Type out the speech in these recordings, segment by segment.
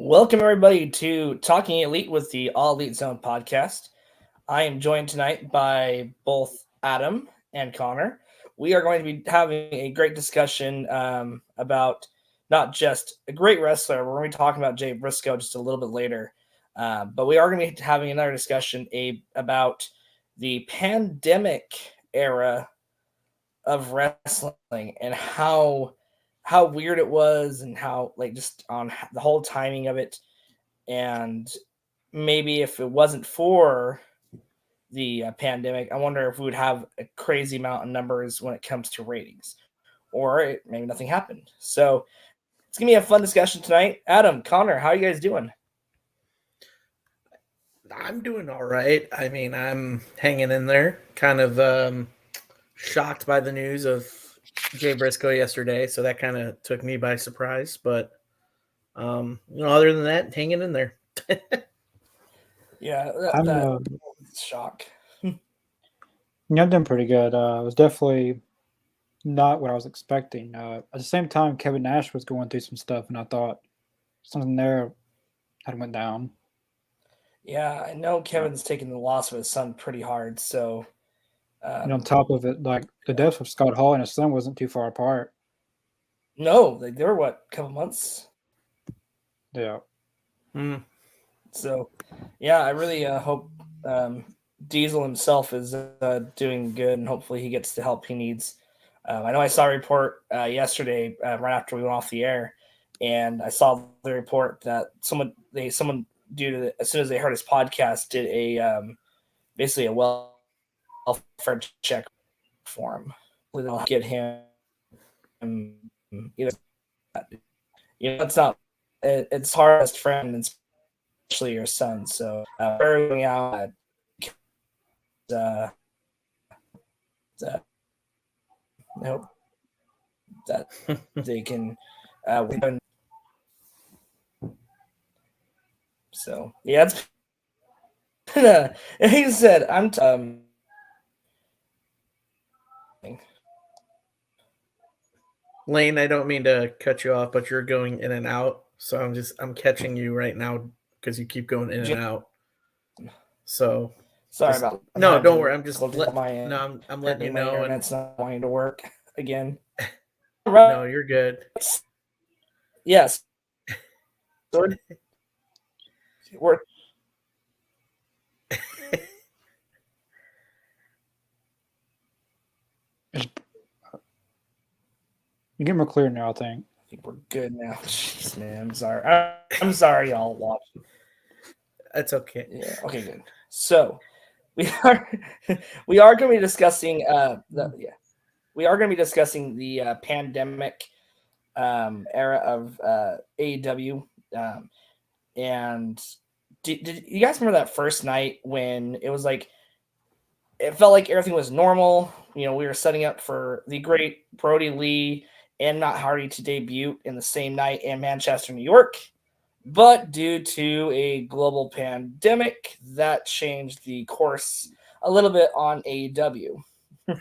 Welcome, everybody, to Talking Elite with the All Elite Zone podcast. I am joined tonight by both Adam and Connor. We are going to be having a great discussion about not just a great wrestler. We're going to be talking about Jay Briscoe just a little bit later. But we are going to be having another discussion about the pandemic era of wrestling and how weird it was and how just on the whole timing of it, and maybe if it wasn't for the pandemic, I wonder if we would have a crazy amount of numbers when it comes to ratings, or maybe nothing happened. So it's gonna be a fun discussion tonight. Adam, Connor, how are you guys doing? I'm doing all right. I mean, I'm hanging in there. Kind of shocked by the news of Jay Briscoe yesterday, so that kind of took me by surprise. But other than that, hanging in there. Yeah, I'm that shock. I'm doing pretty good. It was definitely not what I was expecting. At the same time, Kevin Nash was going through some stuff, and I thought something there had went down. Yeah, I know Kevin's taking the loss of his son pretty hard. So, And on top of it, like the death of Scott Hall and his son wasn't too far apart. no, they were what, a couple months. Yeah. So, yeah, I really hope Diesel himself is doing good, and hopefully he gets the help he needs. I know I saw a report yesterday right after we went off the air, and I saw the report that someone as soon as they heard his podcast did a basically a welfare check for him. They'll get him either. It's not. It's hardest friend, and especially your son. So going out. I hope that they can win. So yeah, it's he said I'm Lane, I don't mean to cut you off, but you're going in and out, so I'm catching you right now because you keep going in and out. So sorry about no, don't worry. I'm just I'm letting you know. My internet's not wanting to work again. No, you're good. Yes. We're You get more clear now, I think. I think we're good now. Jeez, man, I'm sorry. I'm sorry, y'all watching. That's okay. Yeah. Okay. Good. So we are going to be discussing we are going to be discussing the pandemic era of AEW. And did you guys remember that first night when it was like it felt like everything was normal? We were setting up for the great Brody Lee and Matt Hardy to debut in the same night in Manchester, New York. But due to a global pandemic, that changed the course a little bit on AEW. I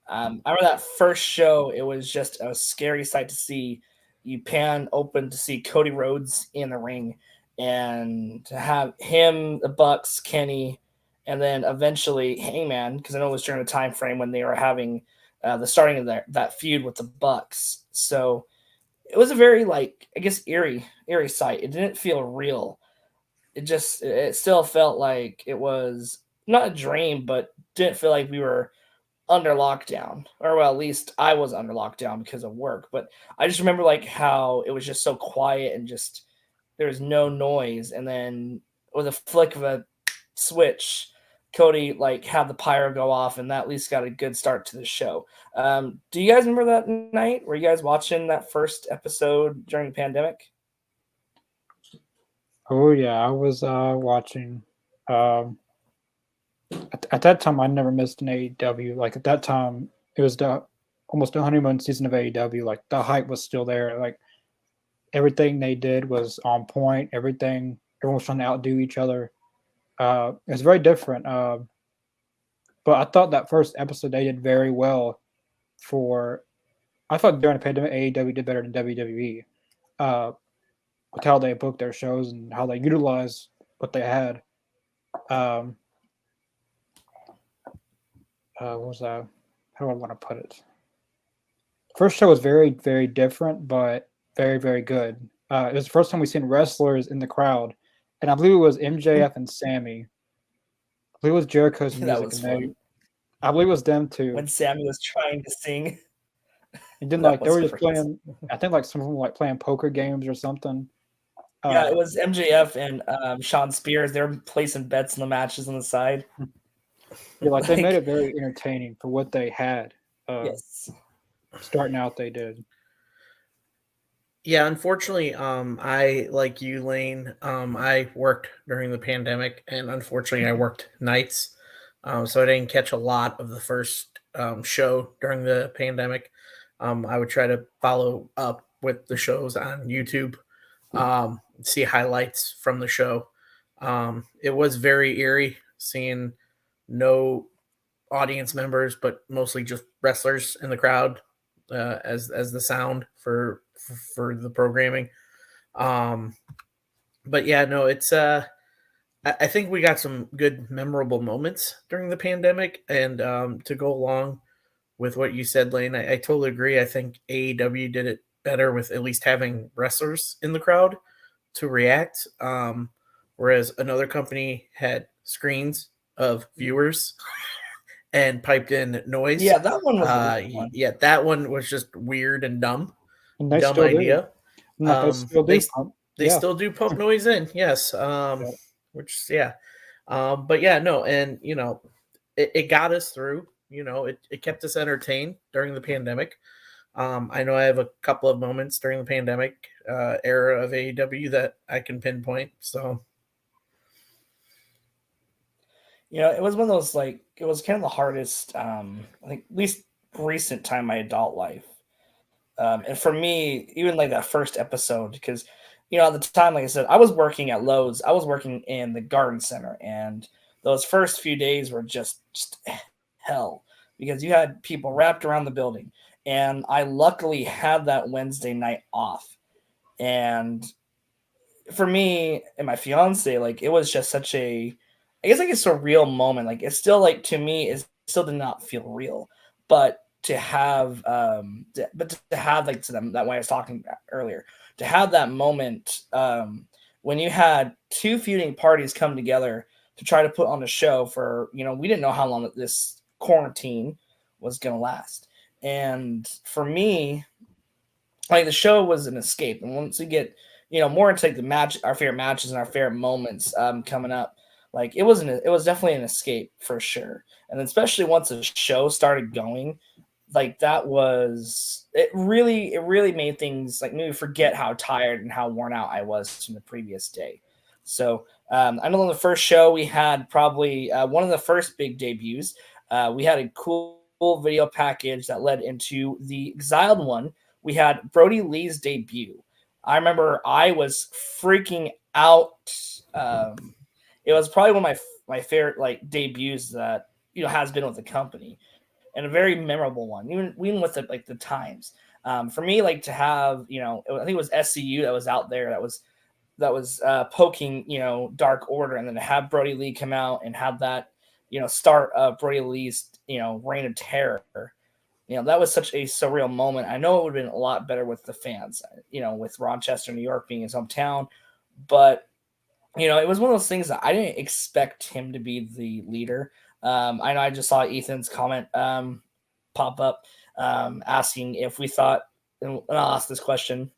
remember that first show, it was just a scary sight to see. You pan open to see Cody Rhodes in the ring, and to have him, the Bucks, Kenny, and then eventually Hangman, because I know it was during the time frame when they were having the starting of that feud with the Bucks. So it was a very eerie sight. It didn't feel real. It still felt like it was not a dream, but didn't feel like we were under lockdown, or well, at least I was under lockdown because of work. But I just remember how it was just so quiet and just there was no noise, and then with a flick of a switch, Cody had the pyro go off, and that at least got a good start to the show. Do you guys remember that night? Were you guys watching that first episode during the pandemic? Oh yeah, I was watching. At that time, I never missed an AEW. Like at that time, it was almost the honeymoon season of AEW. Like the hype was still there. Like everything they did was on point. Everyone was trying to outdo each other. It was very different. But I thought that first episode they did very well. I thought during the pandemic AEW did better than WWE. with how they booked their shows and how they utilized what they had. What was that? How do I want to put it? First show was very, very different, but very, very good. It was the first time we seen wrestlers in the crowd, and I believe it was MJF and Sammy. I believe it was Jericho's That music, was and fun. I believe it was them too. When Sammy was trying to sing, And then that like they was were just crazy. playing. I think like some of them like playing poker games or something. Yeah, it was MJF and Sean Spears. They were placing bets in the matches on the side. Yeah, like they made it very entertaining for what they had. Yes. Starting out, they did. Yeah, unfortunately, I like you, Lane. I worked during the pandemic, and unfortunately, I worked nights, so I didn't catch a lot of the first show during the pandemic. I would try to follow up with the shows on YouTube, see highlights from the show. It was very eerie seeing no audience members, but mostly just wrestlers in the crowd as the sound for the programming. Um, but yeah, no, it's I think we got some good memorable moments during the pandemic, and to go along with what you said, Lane, I totally agree. I think AEW did it better with at least having wrestlers in the crowd to react, whereas another company had screens of viewers and piped in noise. Yeah, that one was a weird one. Yeah, that one was just weird and dumb. And they Dumb still do. idea. And like they still do. They still do pump noise in, yes. Yeah. Which yeah. But yeah, no, and you know, it got us through. You know, it kept us entertained during the pandemic. I know I have a couple of moments during the pandemic era of AEW that I can pinpoint. So You know, it was one of those like it was kind of the hardest, I think, at least recent time in my adult life. And for me, even like that first episode, because you know at the time, like I said, I was working at Lowe's. I was working in the garden center, and those first few days were just hell because you had people wrapped around the building, and I luckily had that Wednesday night off, and for me and my fiance, like it was just such a, I guess like a surreal moment. Like it's still like to me, it still did not feel real, but to have, but to have like to them that way I was talking about earlier, to have that moment when you had two feuding parties come together to try to put on a show for, you know, we didn't know how long this quarantine was gonna last, and for me, like the show was an escape. And once we get, you know, more into like the match, our favorite matches and our favorite moments coming up, like it was definitely an escape for sure. And then especially once the show started going, like that was it really made things like maybe forget how tired and how worn out I was from the previous day. So I know on the first show we had probably one of the first big debuts. We had a cool video package that led into the Exiled one. We had Brody Lee's debut. I remember I was freaking out. It was probably one of my favorite like debuts that you know has been with the company, and a very memorable one, even with like the times. For me, like to have, you know, I think it was SCU that was out there that was poking, you know, Dark Order, and then to have Brody Lee come out and have that, you know, start of Brody Lee's, you know, reign of terror. You know, that was such a surreal moment. I know it would have been a lot better with the fans, you know, with Rochester, New York being his hometown, but you know, it was one of those things that I didn't expect him to be the leader. I know I just saw Ethan's comment pop up asking if we thought, and I'll ask this question: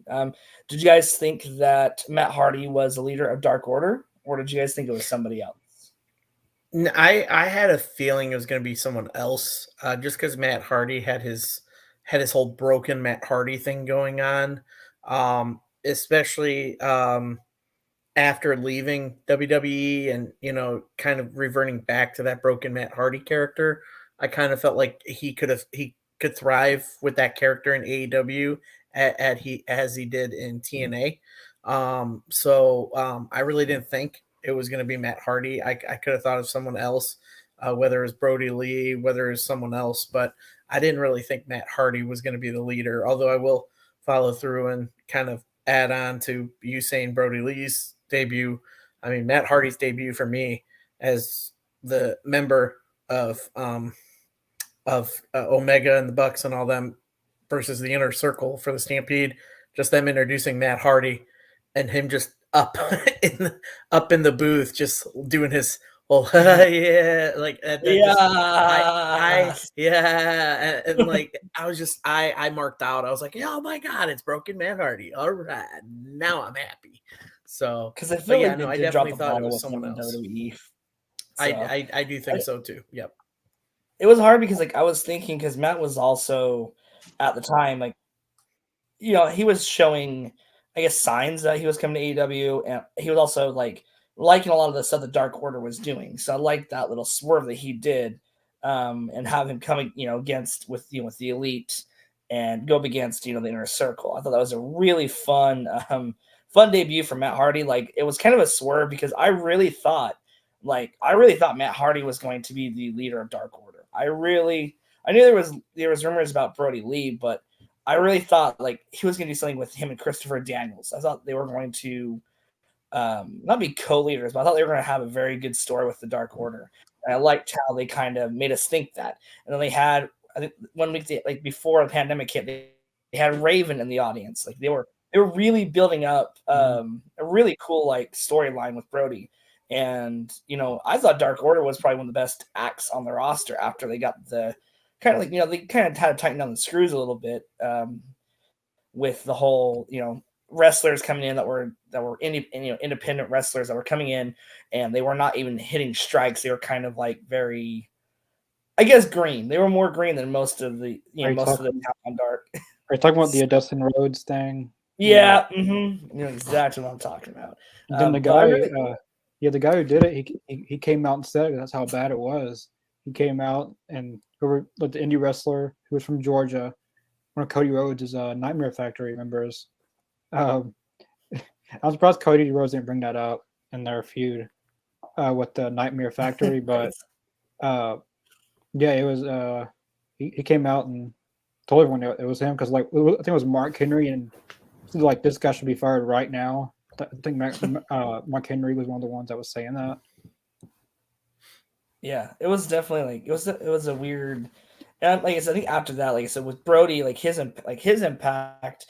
did you guys think that Matt Hardy was the leader of Dark Order, or did you guys think it was somebody else? I had a feeling it was going to be someone else, just because Matt Hardy had his whole broken Matt Hardy thing going on, especially after leaving WWE and you know kind of reverting back to that broken Matt Hardy character. I kind of felt like he could thrive with that character in AEW as he did in TNA. I really didn't think it was going to be Matt Hardy. I could have thought of someone else, whether it was Brody Lee, whether it was someone else, but I didn't really think Matt Hardy was going to be the leader. Although I will follow through and kind of add on to you saying Brody Lee's debut. I mean, Matt Hardy's debut for me as the member of Omega and the Bucks and all them versus the Inner Circle for the Stampede. Just them introducing Matt Hardy and him just up in the booth, just doing his yeah, like that just I yeah, and like I marked out. I was like, oh my god, it's Broken Matt Hardy. All right, now I'm happy. So because I feel like I did drop definitely the thought it ball was with someone him in else. WWE. So, I do think so too. Yep. it was hard because like I was thinking because Matt was also at the time like he was showing I guess signs that he was coming to AEW and he was also like liking a lot of the stuff the Dark Order was doing. So I liked that little swerve that he did and have him coming against with with the Elite and go up against the Inner Circle. I thought that was a really fun debut for Matt Hardy. Like it was kind of a swerve because I really thought Matt Hardy was going to be the leader of Dark Order. I knew there was rumors about Brody Lee, but I really thought like he was going to do something with him and Christopher Daniels. I thought they were going to not be co-leaders, but I thought they were going to have a very good story with the Dark Order. And I liked how they kind of made us think that. And then they had, I think, 1 week before the pandemic hit, they had Raven in the audience. Like they were really building up a really cool like storyline with Brody. And I thought Dark Order was probably one of the best acts on the roster after they got the kind of like they kind of had to tighten down the screws a little bit with the whole wrestlers coming in that were independent wrestlers that were coming in and they were not even hitting strikes. They were kind of like very, I guess, green. They were more green than most of the most of the talent on Dark. Are you talking about the Dustin Rhodes thing? Yeah, you know exactly what I'm talking about. Then the guy, the guy who did it, he came out and said that's how bad it was. He came out and the indie wrestler who was from Georgia, one of Cody Rhodes' Nightmare Factory members. I'm surprised Cody Rhodes didn't bring that up in their feud with the Nightmare Factory, but it was he came out and told everyone it was him because I think it was Mark Henry and like this guy should be fired right now. I think Mark Henry was one of the ones that was saying that. Yeah, it was definitely like it was a weird, and like I said, I think after that, like I said, with Brody, like his impact,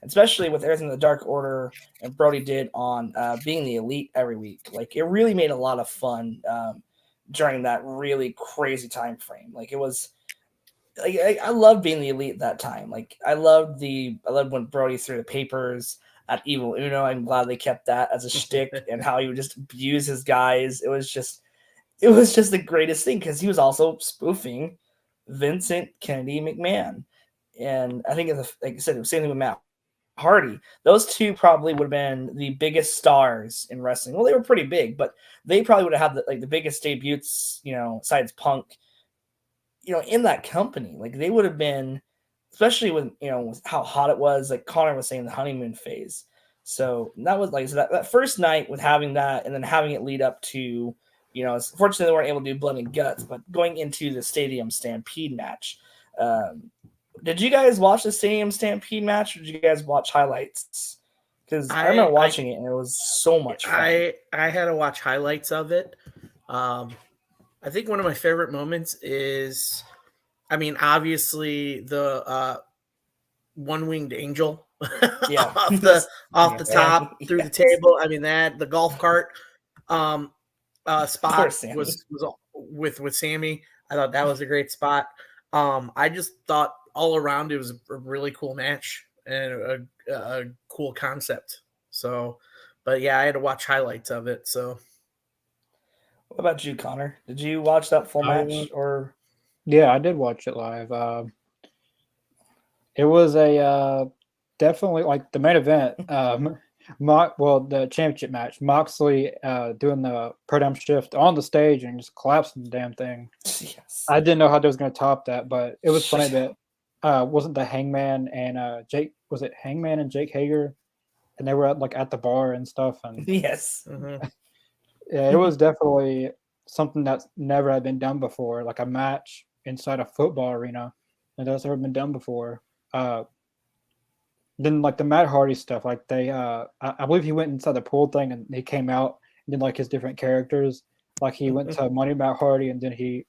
especially with everything the Dark Order and Brody did on being the Elite every week, like it really made a lot of fun during that really crazy time frame. Like it was, like I loved being the Elite that time. Like I loved when Brody threw the papers at Evil Uno. I'm glad they kept that as a shtick and how he would just abuse his guys. It was just the greatest thing because he was also spoofing Vincent Kennedy McMahon. And I think, like I said, it was the same thing with Matt Hardy. Those two probably would have been the biggest stars in wrestling. Well, they were pretty big, but they probably would have had the biggest debuts, besides Punk, in that company. Like they would have been, especially with, with how hot it was, like Connor was saying, the honeymoon phase. So that was like, so that first night with having that and then having it lead up to, fortunately they weren't able to do Blood and Guts, but going into the Stadium Stampede match. Did you guys watch the Stadium Stampede match or did you guys watch highlights? Because I remember watching it and it was so much fun. I had to watch highlights of it. I think one of my favorite moments is, obviously the one-winged angel off the top through the table. The golf cart spot was with Sammy. I thought that was a great spot. I just thought all around it was a really cool match and a cool concept. So, but yeah, I had to watch highlights of it. So, what about you, Connor? Did you watch that full match or? Yeah, I did watch it live. It was a definitely like the main event. The championship match. Moxley doing the paradigm shift on the stage and just collapsing the damn thing. Yes. I didn't know how they was going to top that, but it was funny that wasn't the Hangman and Jake? Was it Hangman and Jake Hager? And they were at the bar and stuff. And yes, yeah, it was definitely something that's never had been done before, like a match inside a football arena, and that's never been done before. then like the Matt Hardy stuff, like they I believe he went inside the pool thing and he came out and did like his different characters. Like he went to Money Matt Hardy and then he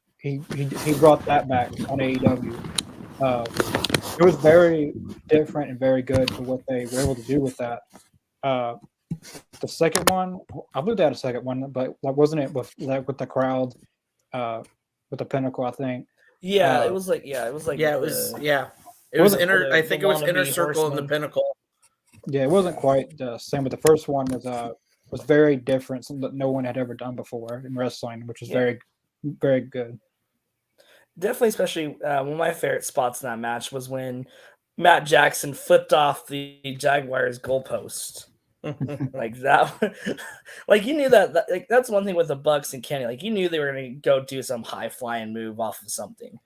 brought that back on AEW. It was very different and very good for what they were able to do with that. Uh, the second one, I believe they had a second one, but like wasn't it with like with the crowd, with the Pinnacle? I think. Yeah, Uh, it was like It was It wasn't inner. I think the it was inner wannabe circle and the horseman. Pinnacle. Yeah, it wasn't quite the same, but the first one was very different, something that no one had ever done before in wrestling, which was very very good. Definitely, especially one of my favorite spots in that match was when Matt Jackson flipped off the Jaguars goalpost. Like that, like you knew that like that's one thing with the Bucks and Kenny. Like you knew they were going to go do some high flying move off of something.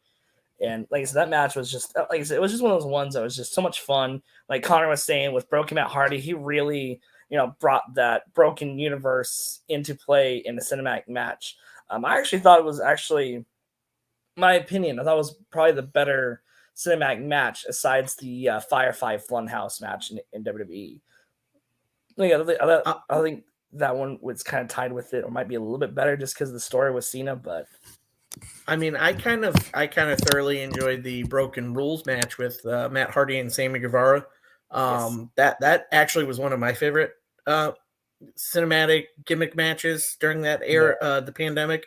And like I said, that match was just like I said, it was just one of those ones that was just so much fun. Like Connor was saying with Broken Matt Hardy, he really brought that broken universe into play in a cinematic match. I actually thought it was actually my opinion. I thought it was probably the better cinematic match aside the Firefly Funhouse match in WWE. Like, I think that one was kind of tied with it, or might be a little bit better just because of the story with Cena. But I mean, I kind of thoroughly enjoyed the Broken Rules match with Matt Hardy and Sammy Guevara. That actually was one of my favorite cinematic gimmick matches during that era, the pandemic.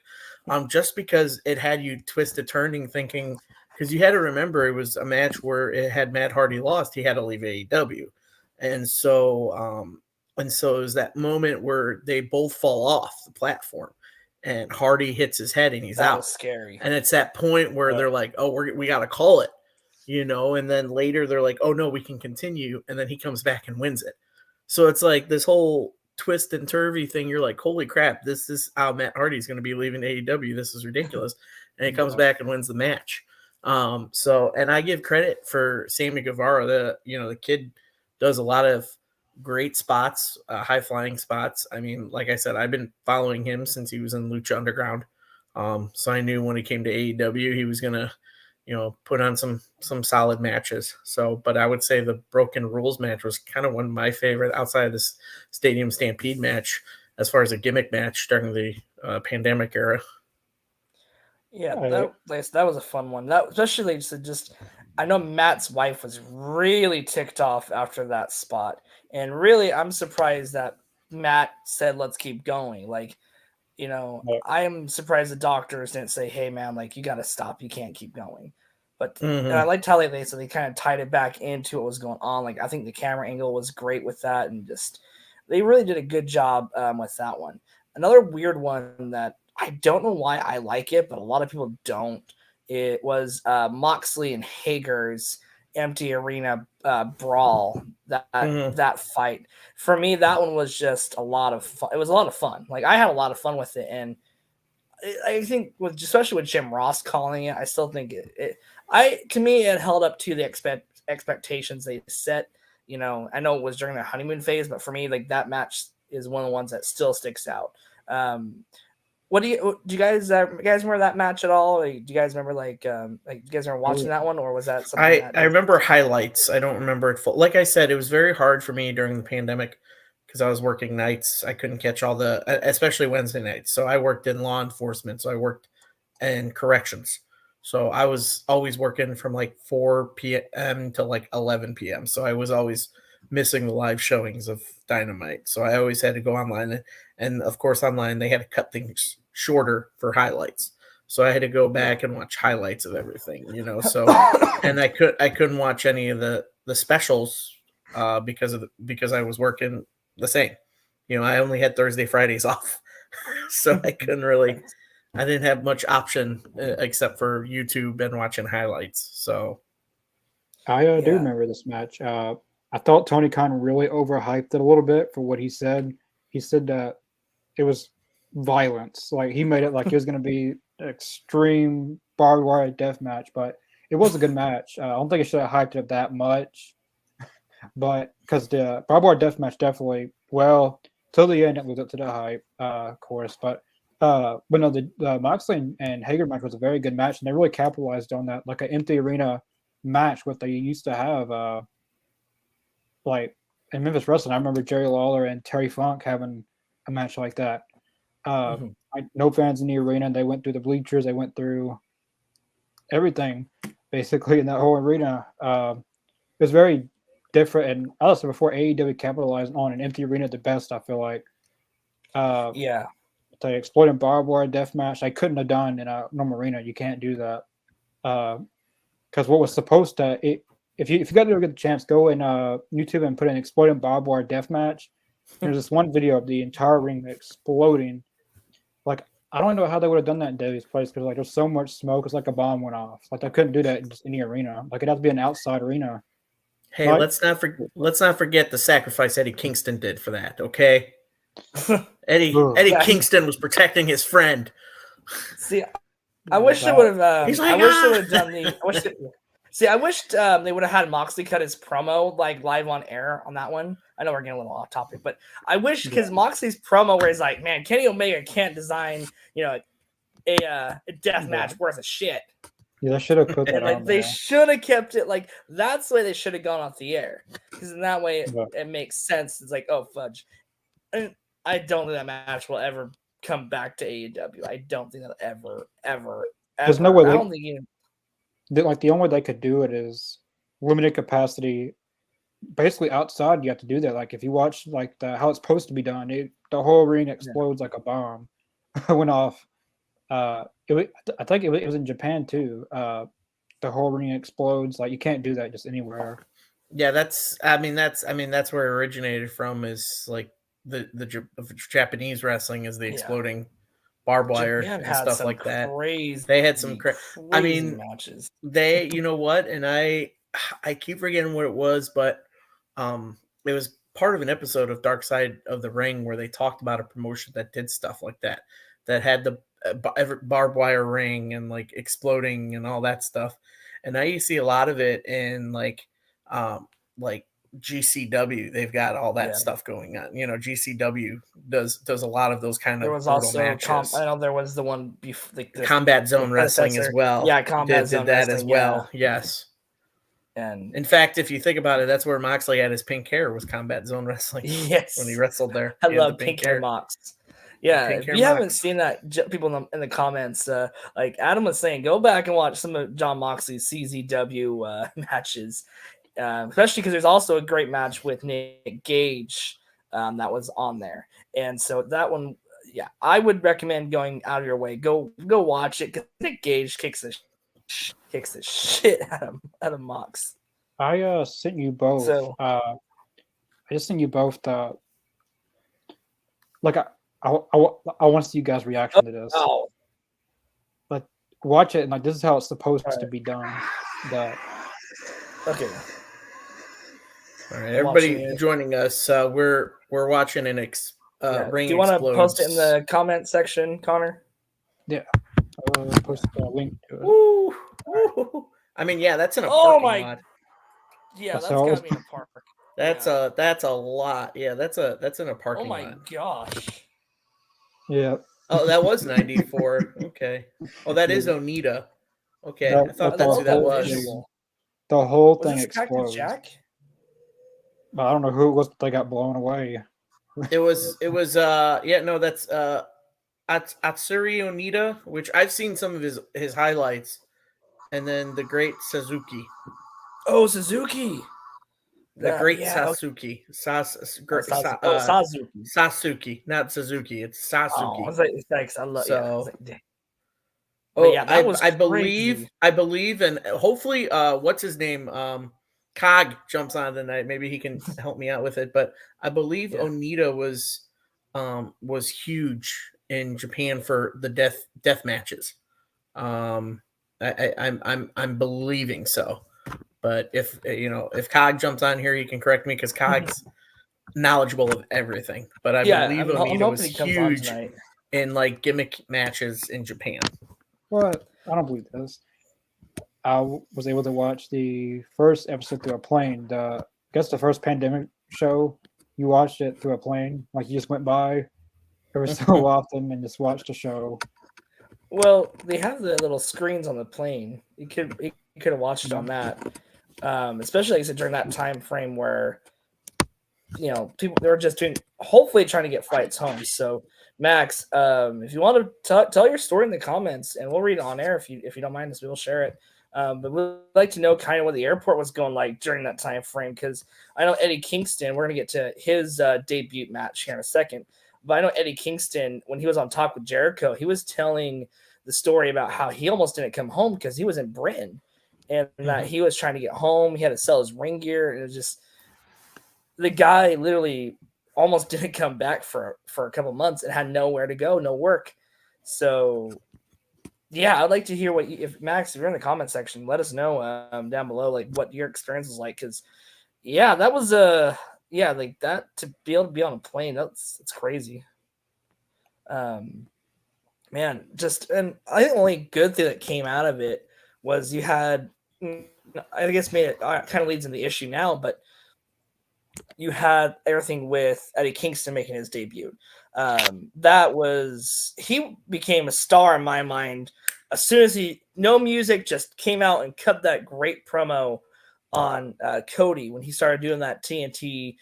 Just because it had you twisted turning, thinking, because you had to remember it was a match where it had Matt Hardy lost, he had to leave AEW, and so it was that moment where they both fall off the platform and Hardy hits his head and he's that out. was scary. And it's that point where they're like, oh, we got to call it, and then later they're like, oh, no, we can continue. And then he comes back and wins it. So it's like this whole twist and turvy thing. You're like, holy crap, this is how Matt Hardy's going to be leaving AEW. This is ridiculous. And he comes back and wins the match. And I give credit for Sammy Guevara. The kid does a lot of great spots, high flying spots. I mean, like I said, I've been following him since he was in Lucha Underground. So I knew when he came to AEW, he was gonna, put on some solid matches. So, but I would say the Broken Rules match was kind of one of my favorite outside of this Stadium Stampede match, as far as a gimmick match during the pandemic era. Yeah, that was a fun one. That especially just I know Matt's wife was really ticked off after that spot, and really I'm surprised that Matt said let's keep going. Like, I am surprised the doctors didn't say, hey man, like you got to stop, you can't keep going. But and I liked how they kind of tied it back into what was going on. Like I think the camera angle was great with that, and just they really did a good job with that one. Another weird one that I don't know why I like it, but a lot of people don't. It was Moxley and Hager's empty arena brawl. That fight for me, that one was just a lot of fun. It was a lot of fun. Like I had a lot of fun with it, and I think especially with Jim Ross calling it, I still think to me it held up to the expectations they set. I know it was during their honeymoon phase, but for me, like that match is one of the ones that still sticks out. What do you guys remember that match at all? Like, do you guys remember like you guys remember watching that one, or was that something? I remember highlights. I don't remember it full. Like I said, it was very hard for me during the pandemic because I was working nights. I couldn't catch all especially Wednesday nights. So I worked in law enforcement. So I worked in corrections. So I was always working from like 4 p.m. to like 11 p.m. So I was always missing the live showings of Dynamite. So I always had to go online. And of course, online, they had to cut things shorter for highlights. So I had to go back and watch highlights of everything, So, and I couldn't watch any of the specials because I was working the same. I only had Thursday, Fridays off, so I couldn't really. I didn't have much option except for YouTube and watching highlights. So, I do remember this match. I thought Tony Khan really overhyped it a little bit for what he said. He said that it was violence. Like he made it like it was going to be extreme barbed wire death match, but it was a good match. I don't think it should have hyped it that much, but because the barbed wire death match definitely, till the end it lived up to the hype, of course. But no, the Moxley and Hager match was a very good match, and they really capitalized on that, like an empty arena match, what they used to have. like in Memphis Wrestling, I remember Jerry Lawler and Terry Funk having a match like that. No fans in the arena. They went through the bleachers. They went through everything, basically, in that whole arena. It was very different. And also, before AEW capitalized on an empty arena the best, I feel like. Yeah. The exploding barbed wire death match, I couldn't have done in a normal arena. You can't do that. Because what was supposed to, if you got to get the chance, go in YouTube and put in exploding barbed wire death match. There's this one video of the entire ring exploding. Like, I don't know how they would have done that in Davy's place because like there's so much smoke. It's like a bomb went off. Like they couldn't do that in just any arena. Like it'd have to be an outside arena. Hey, let's not forget the sacrifice Eddie Kingston did for that. Okay, Eddie Kingston was protecting his friend. See, I wish they would have. He's like, I wish they would have done the. I wished they would have had Moxley cut his promo like live on air on that one. I know we're getting a little off topic, but I wish because Moxley's promo where he's like, "Man, Kenny Omega can't design, a death match worth of shit." Yeah, they should have put that on. They should have kept it like that's the way they should have gone off the air because in that way it makes sense. It's like, oh fudge, and I don't think that match will ever come back to AEW. I don't think that'll ever. There's no way. I don't think even. The only way they could do it is limited capacity. Basically, outside you have to do that. Like if you watch like how it's supposed to be done, the whole ring explodes like a bomb. Went off. I think it was in Japan too. The whole ring explodes. Like you can't do that just anywhere. Yeah, that's where it originated from. Is like the Japanese wrestling is the exploding barbed wire and stuff like that. They had some crazy matches. You know what? And I keep forgetting what it was, but it was part of an episode of Dark Side of the Ring where they talked about a promotion that did stuff like that had the barbed wire ring and like exploding and all that stuff. And now you see a lot of it in like GCW. They've got all that stuff going on. GCW does a lot of those kind of matches. I know there was the one Combat Zone Wrestling as well. Yeah, Combat Zone did that Wrestling, as well. Yeah. Yes. And in fact, if you think about it, that's where Moxley had his pink hair, was Combat Zone Wrestling. Yes, when he wrestled there. I love pink hair Mox. Yeah, if you haven't seen that, people in the comments, like Adam was saying, go back and watch some of John Moxley's CZW matches, especially because there's also a great match with Nick Gage that was on there. And so that one, I would recommend going out of your way. Go watch it because Nick Gage kicks the shit out of Mox. I sent you both. So, I just sent you both the. Like I want to see you guys' reaction to this. Oh. Like watch it and like this is how it's supposed to be done. Okay. All right, everybody joining us. We're watching an ring. Do you want to post it in the comment section, Connor? Yeah. I'll post a link to it. Ooh. I mean, that's in a parking lot. Yeah, that's gotta be in a park. That's a lot. Yeah, that's in a parking lot. Oh my gosh. Yeah. Oh, that was 94. Okay. Oh, that is Onita. Okay, I thought that's who that was. The whole thing explodes. Jack? I don't know who it was, but they got blown away. It was that's Atsuri Onita, which I've seen some of his highlights, and then the great Suzuki. Oh, Suzuki. The great Sasuke. Sasuke. Sasuke, not Suzuki. It's Sasuke. Oh, thanks. I love I believe, and hopefully, what's his name? Cog jumps on tonight. Maybe he can help me out with it. But I believe Onita was huge in Japan for the death matches. I'm believing so. But if Cog jumps on here, he can correct me because Cog's knowledgeable of everything. But I believe Onita was huge in like gimmick matches in Japan. What? I don't believe this. I was able to watch the first episode through a plane. I guess the first pandemic show, you watched it through a plane. Like you just went by every so often and just watched the show. Well, they have the little screens on the plane. You could have watched it on that. Especially like I said, during that time frame where people they're just hopefully trying to get flights home. So Max, if you want to tell your story in the comments, and we'll read it on air if you don't mind us, we'll share it. But we'd like to know kind of what the airport was going like during that time frame, because I know Eddie Kingston. We're gonna get to his debut match here in a second, but I know Eddie Kingston, when he was on Talk with Jericho, he was telling the story about how he almost didn't come home because he was in Britain, and that he was trying to get home. He had to sell his ring gear, and it was just the guy literally almost didn't come back for a couple months and had nowhere to go, no work. So yeah, I'd like to hear if Max, if you're in the comment section, let us know down below, like what your experience was like. Cause yeah, that was like that, to be able to be on a plane, it's crazy. Man, and I think the only good thing that came out of it was you had, I guess made it kind of leads into the issue now, but you had everything with Eddie Kingston making his debut. He became a star in my mind as soon as no music, just came out and cut that great promo on Cody when he started doing that TNT,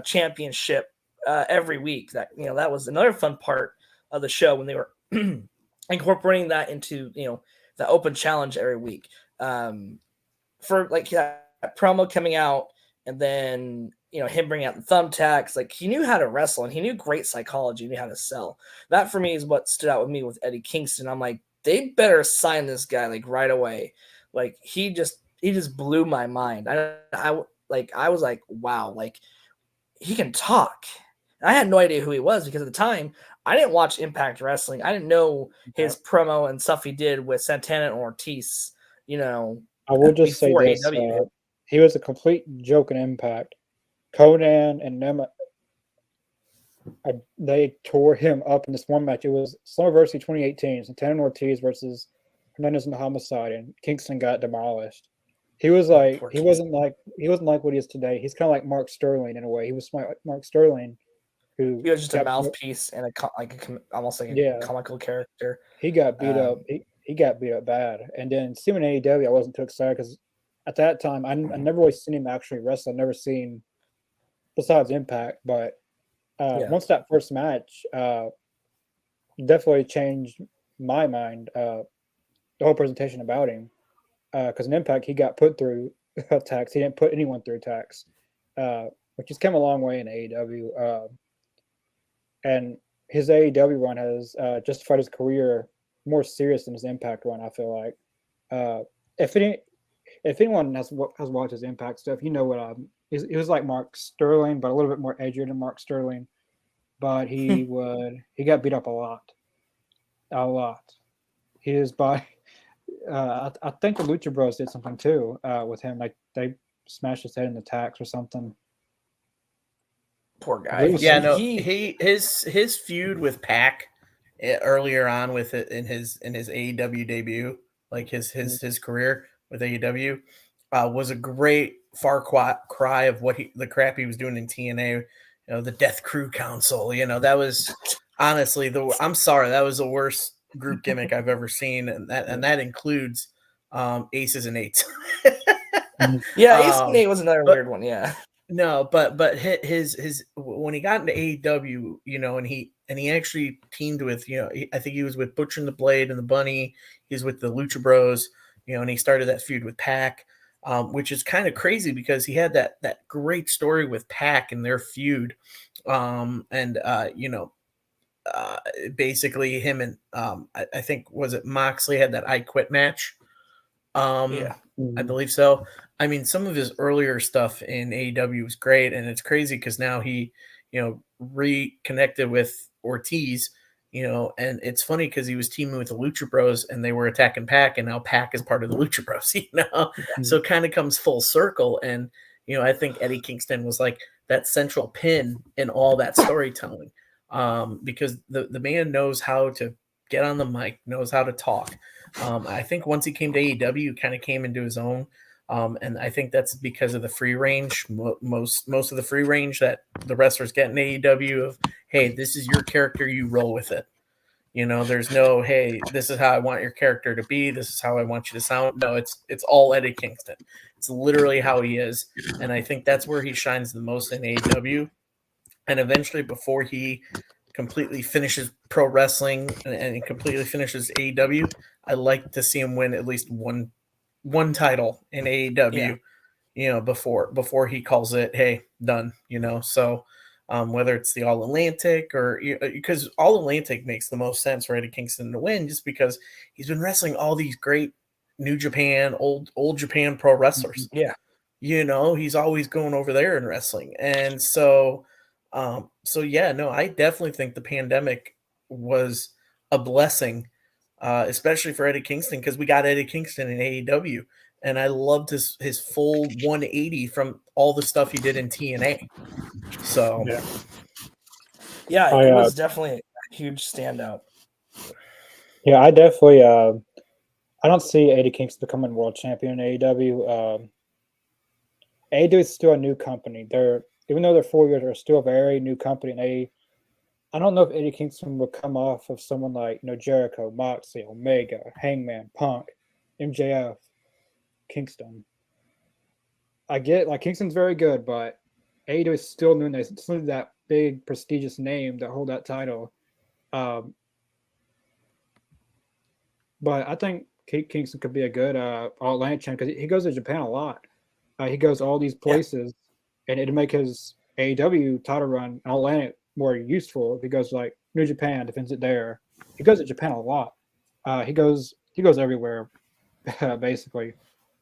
championship every week. That was another fun part of the show when they were incorporating that into the open challenge every week. For like that promo coming out, and then him bringing out the thumbtacks, like he knew how to wrestle and he knew great psychology, knew how to sell. That for me is what stood out with me with Eddie Kingston. I'm like, they better sign this guy like right away. Like he just blew my mind. I was like, wow, like he can talk. And I had no idea who he was because at the time I didn't watch Impact Wrestling. I didn't know his promo and stuff he did with Santana and Ortiz. I will just say this: he was a complete joke in Impact. Conan and them, they tore him up in this one match. It was Slammiversary 2018, Santana Ortiz versus Hernandez and the Homicide, and Kingston got demolished. He was like, he wasn't like what he is today. He's kind of like Mark Sterling in a way. He was Mark Sterling, who he was just a mouthpiece and almost like a comical character. He got beat up. He got beat up bad. And then seeing AEW, I wasn't too excited because at that time I never really seen him actually wrestle. I've never seen besides Impact, but once that first match definitely changed my mind, the whole presentation about him, because in Impact he got put through attacks. He didn't put anyone through attacks, which has come a long way in AEW, and his AEW run has justified his career more serious than his Impact run. I feel like if anyone has watched his Impact stuff, you know what he was like Mark Sterling, but a little bit more edgier than Mark Sterling. But he got beat up a lot. His body. I think the Lucha Bros did something too with him. Like they smashed his head in the tacks or something. Poor guy. Yeah, no. His feud with Pac earlier on with it in his AEW debut, like his career with AEW, was a great far cry of the crap he was doing in TNA. The Death Crew Council. That was honestly I'm sorry, that was the worst group gimmick I've ever seen, and that includes Aces and Eights. Yeah, Aces and Eight was another weird one. Yeah. No, but his when he got into AEW, and he actually teamed with, I think he was with Butcher and the Blade and the Bunny. He's with the Lucha Bros, and he started that feud with Pac, which is kind of crazy because he had that great story with Pac and their feud, basically him and I think was it Moxley had that I Quit match. I believe so. I mean, some of his earlier stuff in AEW was great, and it's crazy because now he, reconnected with Ortiz, and it's funny because he was teaming with the Lucha Bros and they were attacking Pac, and now Pac is part of the Lucha Bros, so it kind of comes full circle. And, I think Eddie Kingston was like that central pin in all that storytelling, because the man knows how to get on the mic, knows how to talk. I think once he came to AEW, kind of came into his own. And I think that's because of the free range. Most of the free range that the wrestlers get in AEW of, hey, this is your character, you roll with it. There's no, hey, this is how I want your character to be. This is how I want you to sound. No, it's all Eddie Kingston. It's literally how he is. And I think that's where he shines the most in AEW. And eventually, before he completely finishes pro wrestling and completely finishes AEW, I like to see him win at least one title in AEW, before he calls it, hey, done, So whether it's the All Atlantic or because All Atlantic makes the most sense for Eddie Kingston to win, just because he's been wrestling all these great New Japan, old Japan pro wrestlers. Yeah. He's always going over there and wrestling. And so I definitely think the pandemic was a blessing, especially for Eddie Kingston, because we got Eddie Kingston in AEW, and I loved his full 180 from all the stuff he did in TNA. So yeah, it was definitely a huge standout. Yeah, I definitely. I don't see Eddie Kingston becoming world champion in AEW. AEW is still a new company. Even though they're 4 years, they're still a very new company. And I don't know if Eddie Kingston would come off of someone like Jericho, Moxley, Omega, Hangman, Punk, MJF, Kingston. I get Kingston's very good, but AEW is still new. They still need that big prestigious name to hold that title. But I think Kingston could be a good All Atlantic champ because he goes to Japan a lot. He goes all these places, and it'd make his AEW title run All Atlantic more useful if he goes like New Japan, defends it there. He goes to Japan a lot. He goes everywhere, basically.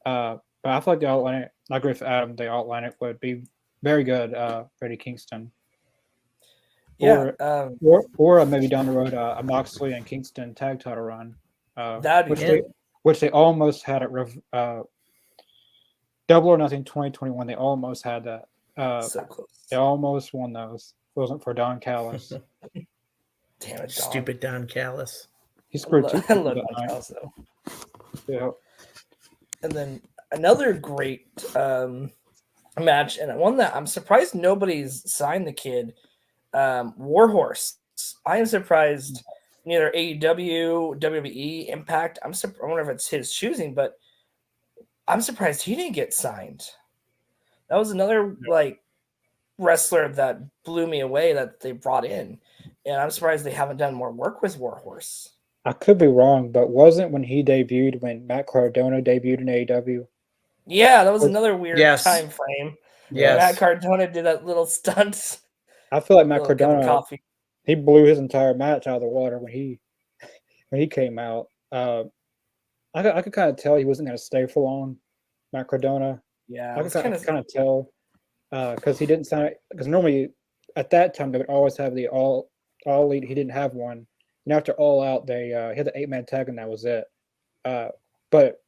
But I feel like the All Atlantic, I agree with Adam, the All Atlantic would be very good for Eddie Kingston. Yeah. Or maybe down the road a Moxley and Kingston tag title run. Which they almost had at Double or Nothing 2021. They almost had that. So close. They almost won those. If it wasn't for Don Callis. Damn it, Don. Stupid Don Callis. He screwed two people Don that night. Callis, though. Yeah. And then another great match, and one that I'm surprised nobody's signed the kid, Warhorse. I am surprised neither AEW, WWE, Impact. I wonder if it's his choosing, but I'm surprised he didn't get signed. That was another wrestler that blew me away that they brought in, and I'm surprised they haven't done more work with Warhorse. I could be wrong, but wasn't when he debuted when Matt Cardona debuted in AEW? Yeah, that was another weird time frame. Yeah, Matt Cardona did that little stunt. I feel like Matt Cardona, he blew his entire match out of the water when he came out. I could kind of tell he wasn't going to stay for long, Matt Cardona. Yeah, I could kind of tell because he didn't sign. Because normally at that time they would always have the all elite. He didn't have one, and after All Out they had the 8-man tag and that was it. But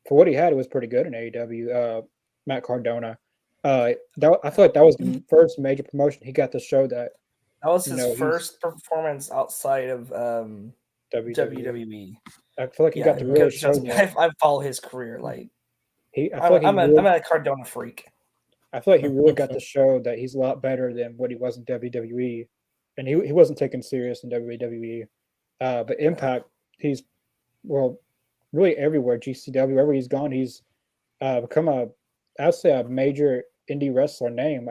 for what he had, it was pretty good in AEW. Matt Cardona. I feel like that was the first major promotion he got to show that. That was his first performance outside of WWE. I feel like he got to really show that. I follow his career. I'm a Cardona freak. I feel like he really got to show that he's a lot better than what he was in WWE, and he wasn't taken serious in WWE. But Impact, he's really everywhere. GCW, wherever he's gone, he's become a major indie wrestler name.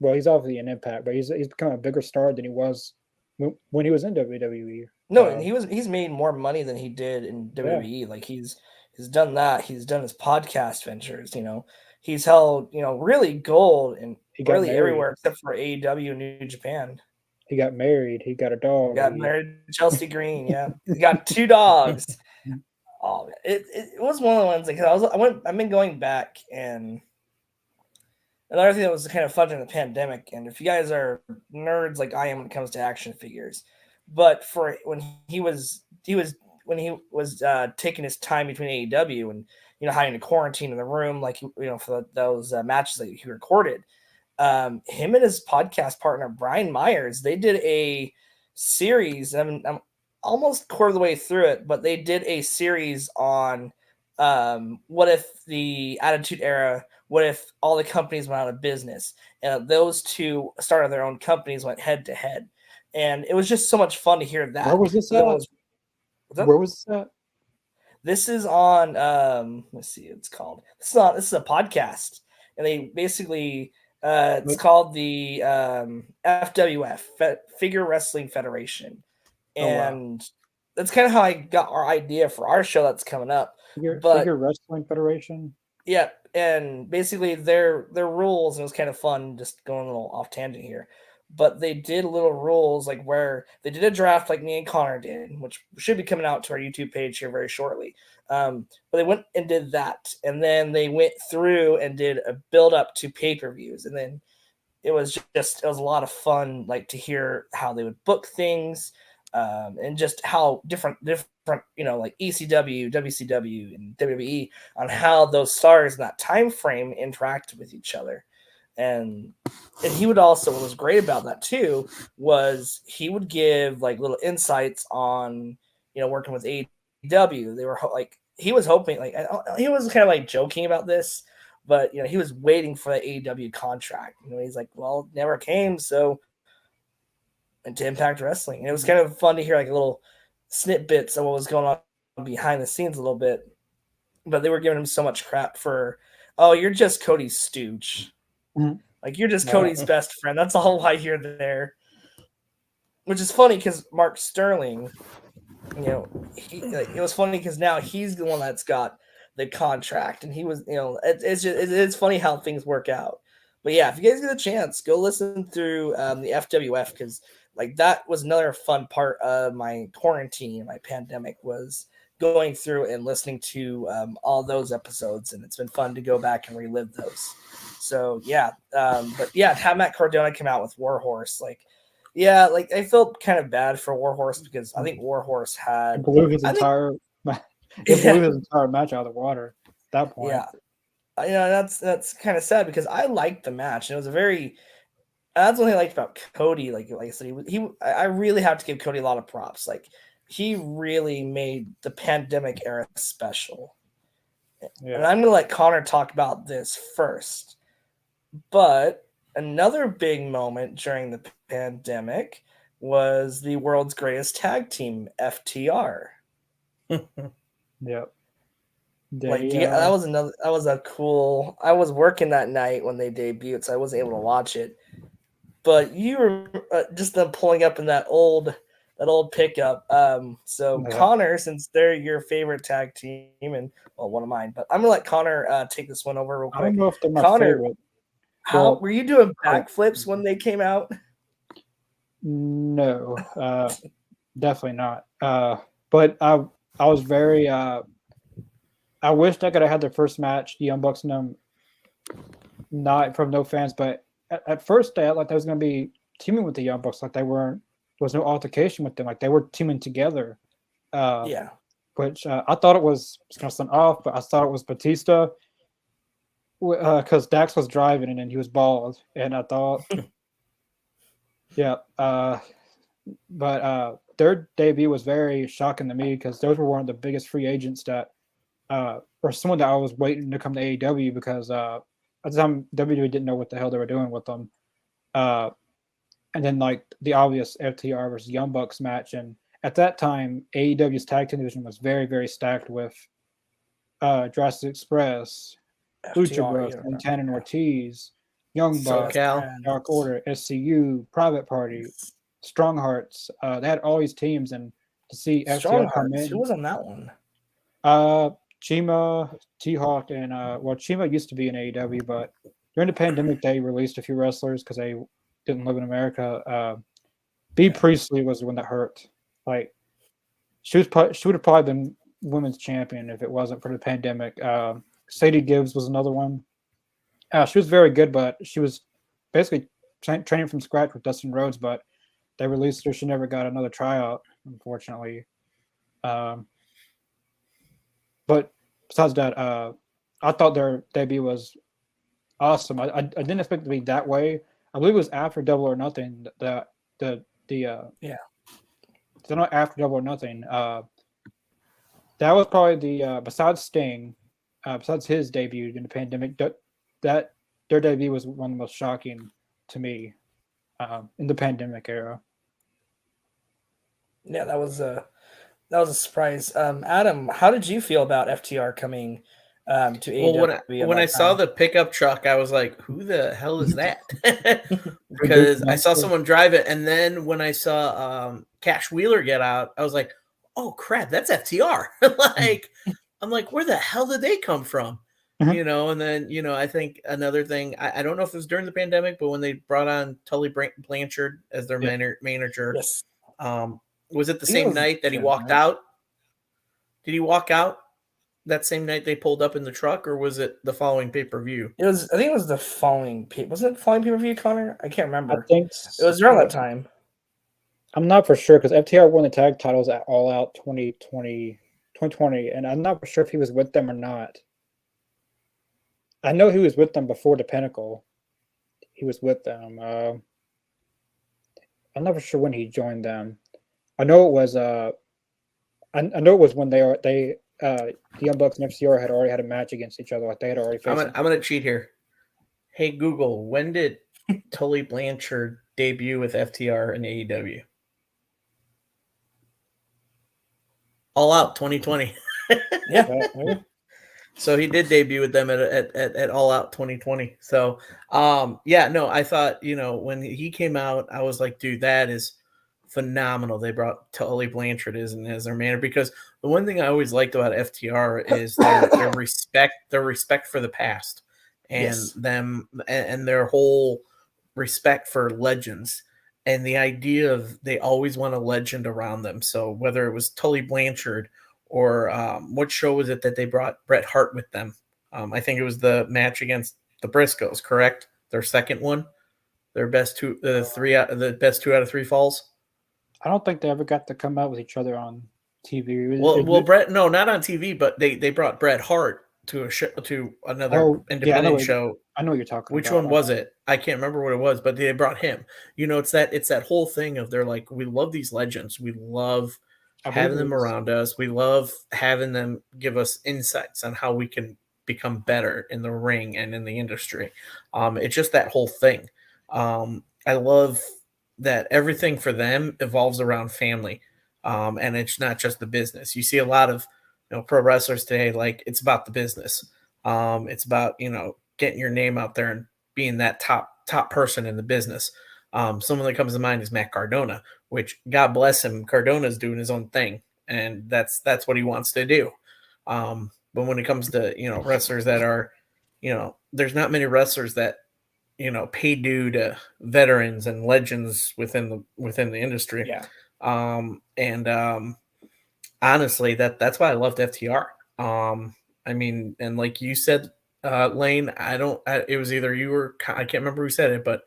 He's obviously an Impact, but he's become a bigger star than he was when he was in WWE. No, and he's made more money than he did in WWE. Like he's done that. He's done his podcast ventures. He's held really gold and really everywhere except for AEW and New Japan. He got married. He got a dog. He got married to Chelsea Green. Yeah, he got 2 dogs. Oh, it was one of the ones I've been going back, and another thing that was kind of fun during the pandemic. And if you guys are nerds like I am when it comes to action figures, but for when he was taking his time between AEW and having to quarantine in the room for those matches that he recorded, him and his podcast partner Brian Myers, they did a series. I'm almost quarter of the way through it, but they did a series on what if the Attitude Era, what if all the companies went out of business, and those two started their own companies, went head to head. And it was just so much fun to hear that. Where was this at? Where was this at? This is on let's see, it's called. This is a podcast, and they basically it's called the FWF Figure Wrestling Federation, Oh wow. and that's kind of how I got our idea for our show that's coming up. Figure But Wrestling Federation. yeah, and basically their rules, and it was kind of fun just going a little off tangent here. But they did little rules like where they did a draft like me and Connor did, which should be coming out to our YouTube page here very shortly. But they went and did that, and then they went through and did a build up to pay-per-views, and then it was a lot of fun, like to hear how they would book things, and just how different like ECW, WCW, and WWE on how those stars in that time frame interacted with each other. And he would also, what was great about that too was he would give like little insights on working with AEW. They were like he was hoping like he was kind of like joking about this, but he was waiting for the AEW contract. He's like, well, it never came, so into Impact Wrestling. And it was kind of fun to hear like little snippets of what was going on behind the scenes a little bit. But they were giving him so much crap for, oh, you're just Cody's stooge. Mm-hmm. Like, you're just Cody's best friend. That's all I hear there. Which is funny because Mark Sterling, it was funny because now he's the one that's got the contract. And he was, it's funny how things work out. But yeah, if you guys get a chance, go listen through the FWF, because like that was another fun part of my quarantine, my pandemic, was going through and listening to all those episodes, and it's been fun to go back and relive those. So yeah, but yeah, have Matt Cardona come out with Warhorse, like I felt kind of bad for Warhorse because I think Warhorse had blew his entire match out of the water at that point. Yeah, that's kind of sad because I liked the match, and it was a very. That's one thing I liked about Cody. Like I said, I really have to give Cody a lot of props. Like he really made the pandemic era special. Yeah. And I'm gonna let Connor talk about this first. But another big moment during the pandemic was the world's greatest tag team, FTR. Yep. That was a cool. I was working that night when they debuted, so I wasn't able to watch it. But you were just them pulling up in that old pickup. So Connor, since they're your favorite tag team, and well, one of mine, but I'm gonna let Connor take this one over real quick. I don't know if they're my favorite. How were you doing backflips when they came out? No, definitely not. But I was very. I wished I could have had their first match, the Young Bucks and them, not from no fans, but at first they like they was going to be teaming with the Young Bucks, like there was no altercation with them, like they were teaming together. Which I thought it was going to sound off, but I thought it was Batista because Dax was driving and then he was bald, and I thought, but their debut was very shocking to me because those were one of the biggest free agents that. Or someone that I was waiting to come to AEW because at the time WWE didn't know what the hell they were doing with them. And then like the obvious FTR versus Young Bucks match, and at that time AEW's tag team division was very, very stacked with Jurassic Express, Lucha Bros, Santana and Ortiz, Young Bucks, Dark Order, SCU, Private Party, Strong Hearts. They had all these teams, and to see FTR come in. Who was on that one? Chima, T-Hawk, and Chima used to be in AEW, but during the pandemic they released a few wrestlers because they didn't live in America. B. Priestley was the one that hurt. Like she would have probably been women's champion if it wasn't for the pandemic. Sadie Gibbs was another one. She was very good, but she was basically training from scratch with Dustin Rhodes, but they released her. She never got another tryout, unfortunately. But besides that, I thought their debut was awesome. I didn't expect it to be that way. I believe it was after Double or Nothing. They're not after Double or Nothing. That was probably the besides Sting, besides his debut in the pandemic. That their debut was one of the most shocking to me in the pandemic era. Yeah, that was That was a surprise. Adam, how did you feel about FTR coming to Well, AEW at when I that saw time? the pickup truck, I was like, "Who the hell is that?" Big Goofy Because I saw Monster. someone drive it, and then when I saw Cash Wheeler get out, I was like, "Oh crap, that's FTR!" Like, I'm like, "Where the hell did they come from?" Mhm. And then I think another thing, I don't know if it was during the pandemic, but when they brought on Tully Blanchard as their Yeah. manager, Yes. was it the I think it same was night that he during walked that. out? Did he walk out that same night they pulled up in the truck, or was it the following pay per view? It was. I think it was the following. Was it following pay per view, Connor? I can't I remember. think It was around that time. I'm not for sure because FTR won the tag titles at All Out 2020, and I'm not for sure if he was with them or not. I know he was with them before the Pinnacle. He was with them. I'm not for sure when he joined them. I know it was. I know it was when the Young Bucks and FCR had already had a match against each other. Like they had already I'm faced. gonna cheat here. Hey Google, when did Tully Blanchard debut with FTR and AEW? All Out 2020. Yeah. So he did debut with them at All Out 2020. So no, I thought, when he came out, I was like, dude, that is phenomenal. They brought Tully Blanchard as their manager, because the one thing I always liked about FTR is their respect for the past, and Yes. them and their whole respect for legends, and the idea of they always want a legend around them. So whether it was Tully Blanchard or what show was it that they brought Bret Hart with them? I think it was the match against the Briscoes, correct? Their second one, their best two, the best 2 out of 3 falls. I don't think they ever got to come out with each other on TV. Well, Bret, no, not on TV, but they brought Bret Hart to a show, to another oh yeah, independent show. I know what you're talking Which about. one was it? I can't remember what it was, but they brought him. It's that whole thing of they're like, we love these legends, we love I believe having it them was. around us, we love having them give us insights on how we can become better in the ring and in the industry. It's just that whole thing. I love that everything for them evolves around family, and it's not just the business. You see a lot of pro wrestlers today, like it's about the business. It's about getting your name out there and being that top person in the business. Someone that comes to mind is Matt Cardona, which God bless him, Cardona's doing his own thing, and that's what he wants to do. But when it comes to wrestlers that are, there's not many wrestlers that pay due to veterans and legends within the industry. Yeah. And honestly, that's why I loved FTR. I mean, and like you said, Lane, it was either you or I can't remember who said it, but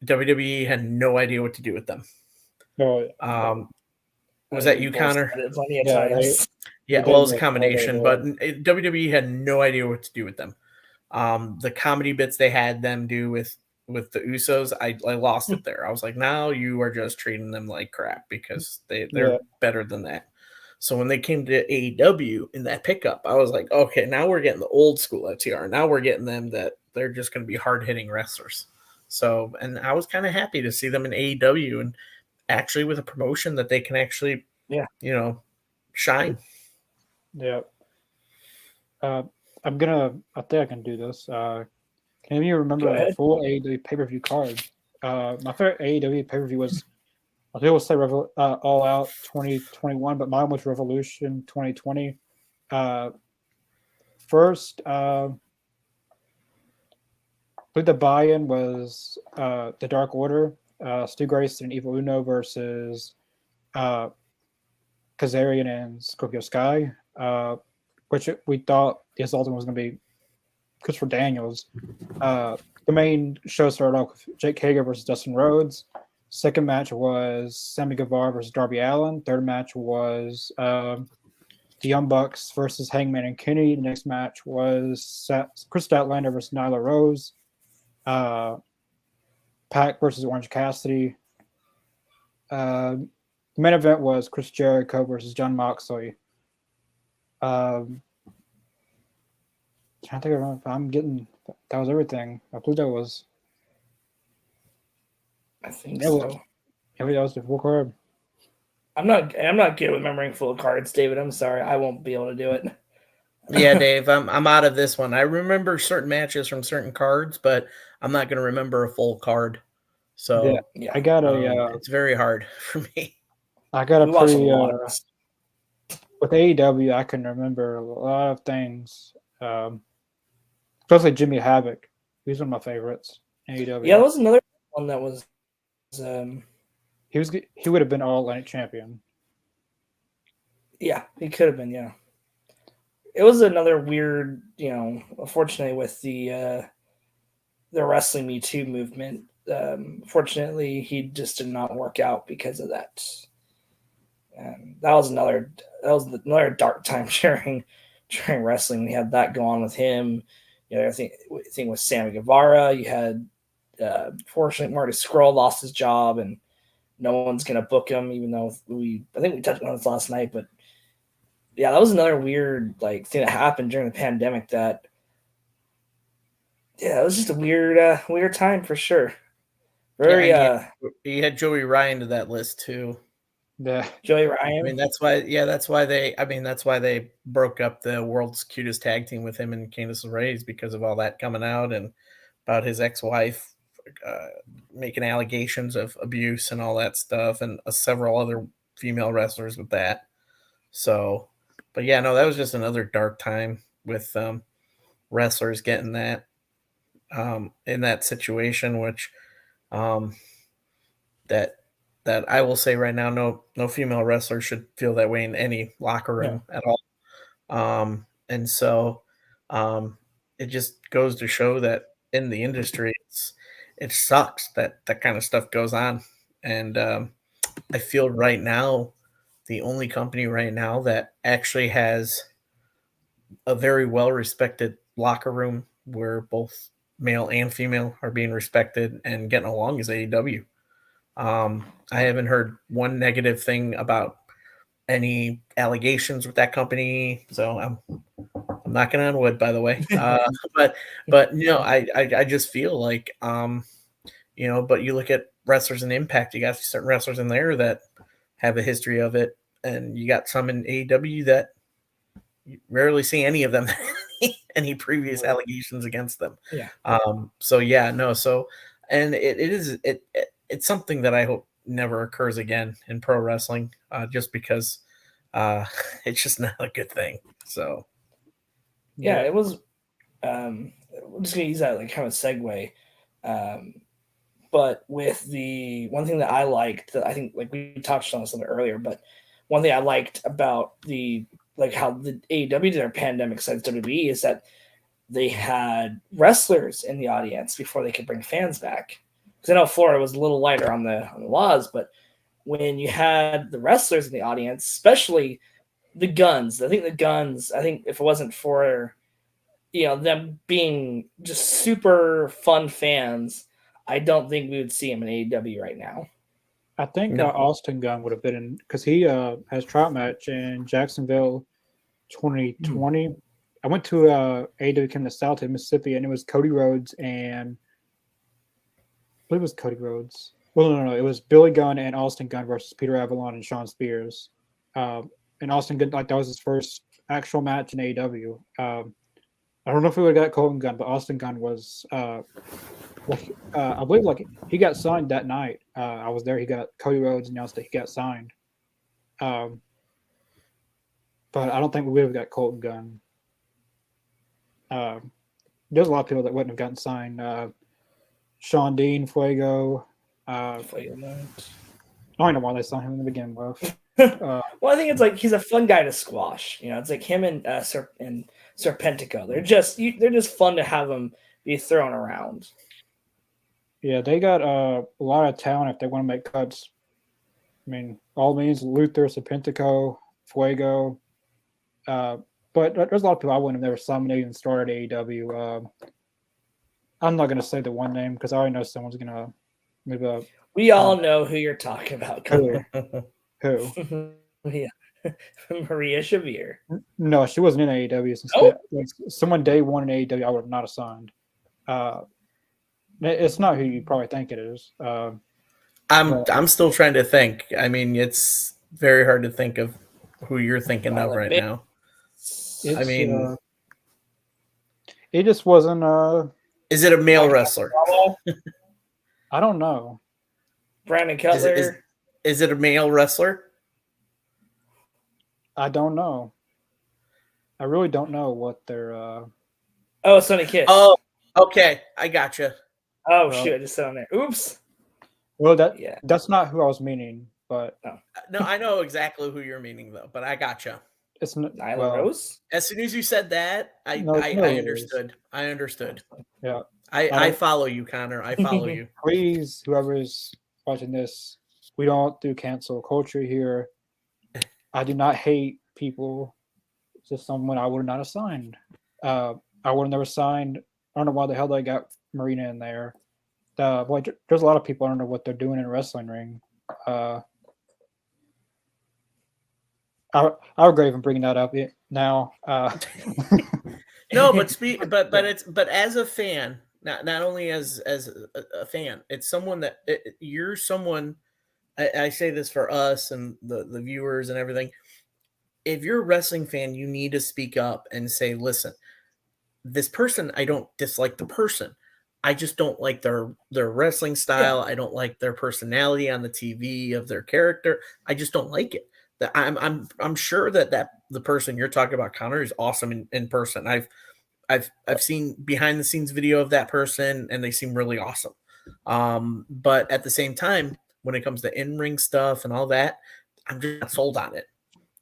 WWE had no idea what to do with them. No, Was I that think we you, both Connor? said it plenty of yeah, times. Yeah, they well, it didn't was a know how they combination, but were. WWE had no idea what to do with them. The comedy bits they had them do with the Usos, I lost it there. I was like, now you are just treating them like crap because they're Yeah, better than that. So when they came to AEW in that pickup, I was like, okay, now we're getting the old school FTR. Now we're getting them that they're just going to be hard hitting wrestlers. So, and I was kind of happy to see them in AEW and actually with a promotion that they can actually, Yeah. shine. yeah. I think I can do this. Can you remember Go the ahead. full AEW pay per view card? My favorite AEW pay per view was, I think it was say All Out 2021, but mine was Revolution 2020. First, I believe the buy-in was the Dark Order, Stu Grayson and Evil Uno versus uh, Kazarian and Scorpio Sky, which we thought the ultimate was going to be Christopher Daniels. The main show started off with Jake Hager versus Dustin Rhodes. Second match was Sammy Guevara versus Darby Allin. Third match was the Young Bucks versus Hangman and Kenny. The next match was Chris Statlander versus Nyla Rose. Pac versus Orange Cassidy. The main event was Chris Jericho versus John Moxley. Trying to think of if I'm getting that was everything. I believe that was. I think Yeah, so. that was the full card. I'm not good with remembering full cards, David. I'm sorry. I won't be able to do it. Yeah, Dave, I'm out of this one. I remember certain matches from certain cards, but I'm not going to remember a full card. So Yeah. I got a it's very hard for me. I got a We watched a pretty lot of this. with AEW. I can remember a lot of things, especially Jimmy Havoc. He's one of my favorites. AEW. Yeah, that was another one that was He would have been All Atlantic champion. yeah, he could have been, yeah. It was another weird, unfortunately with the wrestling Me Too movement. Fortunately, he just did not work out because of that. And that was another dark time during wrestling. We had that go on with him. I think with Sammy Guevara, you had fortunately Marty Scurll lost his job and no one's gonna book him, even though I think we touched on this last night, but yeah, that was another weird thing that happened during the pandemic. That it was just a weird time for sure. Very you had Joey Ryan to that list too. Yeah, Joey Ryan. I mean, that's why they broke up the world's cutest tag team with him and Candice LeRae, because of all that coming out and about his ex-wife making allegations of abuse and all that stuff, and several other female wrestlers with that. So, but yeah, no, that was just another dark time with wrestlers getting that in that situation, which that I will say right now, no female wrestler should feel that way in any locker room at all. And so it just goes to show that in the industry, it sucks that that kind of stuff goes on. And I feel right now, the only company right now that actually has a very well respected locker room where both male and female are being respected and getting along is AEW. I haven't heard one negative thing about any allegations with that company, so I'm knocking on wood, by the way. But I just feel like but you look at wrestlers in Impact, you got certain wrestlers in there that have a history of it, and you got some in AEW that you rarely see any of them any previous allegations against them. Yeah. So yeah, no. So, and it's something that I hope never occurs again in pro wrestling, just because it's just not a good thing. So yeah, it was. I'm just gonna use that kind of segue. But with the one thing that I liked, that I think we touched on this a little earlier, but one thing I liked about how the AEW did their pandemic sites WWE is that they had wrestlers in the audience before they could bring fans back. Because I know Florida was a little lighter on the laws, but when you had the wrestlers in the audience, especially the Guns, I think if it wasn't for them being just super fun fans, I don't think we would see him in AEW right now. I think Austin Gunn would have been in, because he has tryout match in Jacksonville 2020. I went to AEW came to South Mississippi, and it was Cody Rhodes and I believe it was Cody Rhodes. Well, no, it was Billy Gunn and Austin Gunn versus Peter Avalon and Sean Spears. And Austin Gunn, that was his first actual match in AEW. I don't know if we would have got Colton Gunn, but Austin Gunn was, I believe, he got signed that night. I was there. He got Cody Rhodes announced that he got signed. But I don't think we would have got Colton Gunn. There's a lot of people that wouldn't have gotten signed. Sean Dean, Fuego. I don't know why they signed him to begin with. Well, I think it's he's a fun guy to squash. It's like him and Serpentico. They're just fun to have them be thrown around. Yeah, they got a lot of talent if they want to make cuts. I mean, all means Luther, Serpentico, Fuego. But there's a lot of people I wouldn't have never summoned even started AEW. I'm not going to say the one name because I already know someone's going to move up. We all know who you're talking about. Who? Yeah. Maria Shavir. No, she wasn't in AEW. Someone day one in AEW, I would have not assigned. It's not who you probably think it is. I'm still trying to think. I mean, it's very hard to think of who you're thinking of Tyler right Bate. now. It's, I mean, it just wasn't. is it a male wrestler? I don't know. Brandon Cutler. Is it a male wrestler? I don't know. I really don't know what their. Oh, Sonny Kiss. Oh, okay, I gotcha. Oh well, shoot! I just said on there. Oops. Well, Yeah. that's not who I was meaning, but No, I know exactly who you're meaning though, but I gotcha. it's not. Nyla Well, Rose. As soon as you said that, I No, it's I, Nyla I Rose. understood. I understood. Yeah. I follow you, Connor. I follow you. Please, whoever's watching this, we don't do cancel culture here. I do not hate people. It's just someone I would not have signed. I would have never signed. I don't know why the hell they got Marina in there. Boy, there's a lot of people I don't know what they're doing in a wrestling ring. I regret even bringing that up now. No, but as a fan, not only as a fan, it's someone that you're someone. I say this for us and the viewers and everything. If you're a wrestling fan, you need to speak up and say, listen, this person, I don't dislike the person. I just don't like their wrestling style. Yeah. I don't like their personality on the TV of their character. I just don't like it. That I'm sure that the person you're talking about, Connor, is awesome in person. I've seen behind the scenes video of that person and they seem really awesome. But at the same time, when it comes to in-ring stuff and all that, I'm just not sold on it.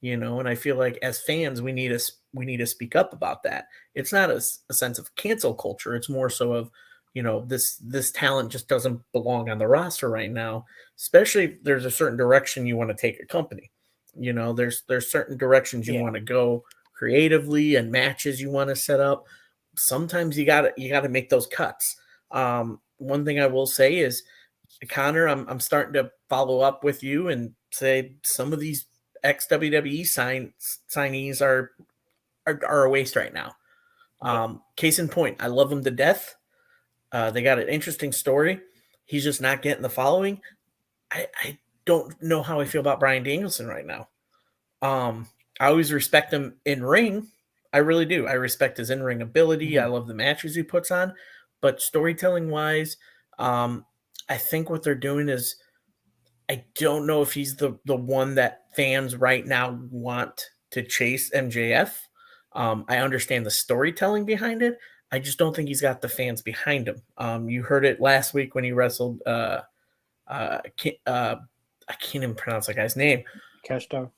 And I feel like as fans, we need to speak up about that. It's not a sense of cancel culture. It's more so of, this talent just doesn't belong on the roster right now, especially if there's a certain direction you want to take a company. There's certain directions you want to go creatively and matches you want to set up. Sometimes you gotta make those cuts. One thing I will say is, Connor, I'm starting to follow up with you and say some of these ex-WWE signees are a waste right now. Case in point, I love them to death. They got an interesting story. He's just not getting the following. I don't know how I feel about Bryan Danielson right now. I always respect him in ring. I really do. I respect his in-ring ability. Mm-hmm. I love the matches he puts on. But storytelling wise, I think what they're doing is, I don't know if he's the one that fans right now want to chase MJF. I understand the storytelling behind it. I just don't think he's got the fans behind him. You heard it last week when he wrestled. I can't even pronounce that guy's name. Keshta.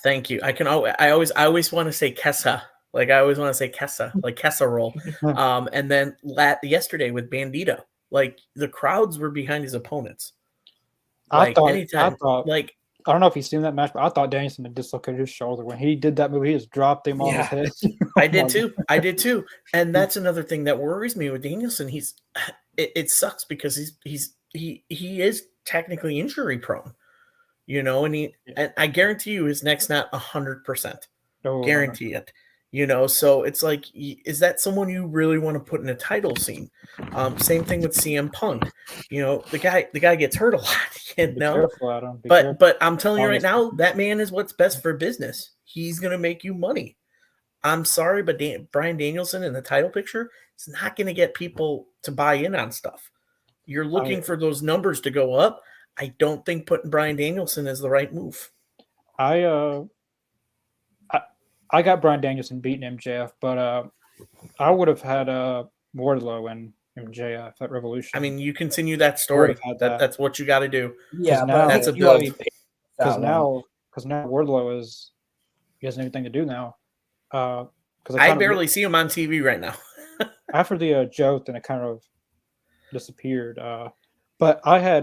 Thank you. I always want to say Kessa. Like I always want to say Kessa, like Kessa roll. And then yesterday with Bandito, like the crowds were behind his opponents. I thought, like, I don't know if he's seen that match, but I thought Danielson had dislocated his shoulder when he did that move. He just dropped him on his head. I did too. And that's another thing that worries me with Danielson. It sucks because he is technically injury prone, and I guarantee you his neck's not 100%. Guarantee it. So it's like, is that someone you really want to put in a title scene? Same thing with CM Punk. The guy gets hurt a lot. But I'm telling you right now, that man is what's best for business. He's gonna make you money. I'm sorry, but Bryan Danielson in the title picture is not gonna get people to buy in on stuff. You're looking for those numbers to go up. I don't think putting Bryan Danielson is the right move. I got Bryan Danielson beating MJF, but I would have had Wardlow and MJF at Revolution. I mean, you continue that story. That's what you got to do. Yeah, now, that's a build. Because now Wardlow he has anything to do now. I barely see him on TV right now. After the joke, then it kind of disappeared. But I had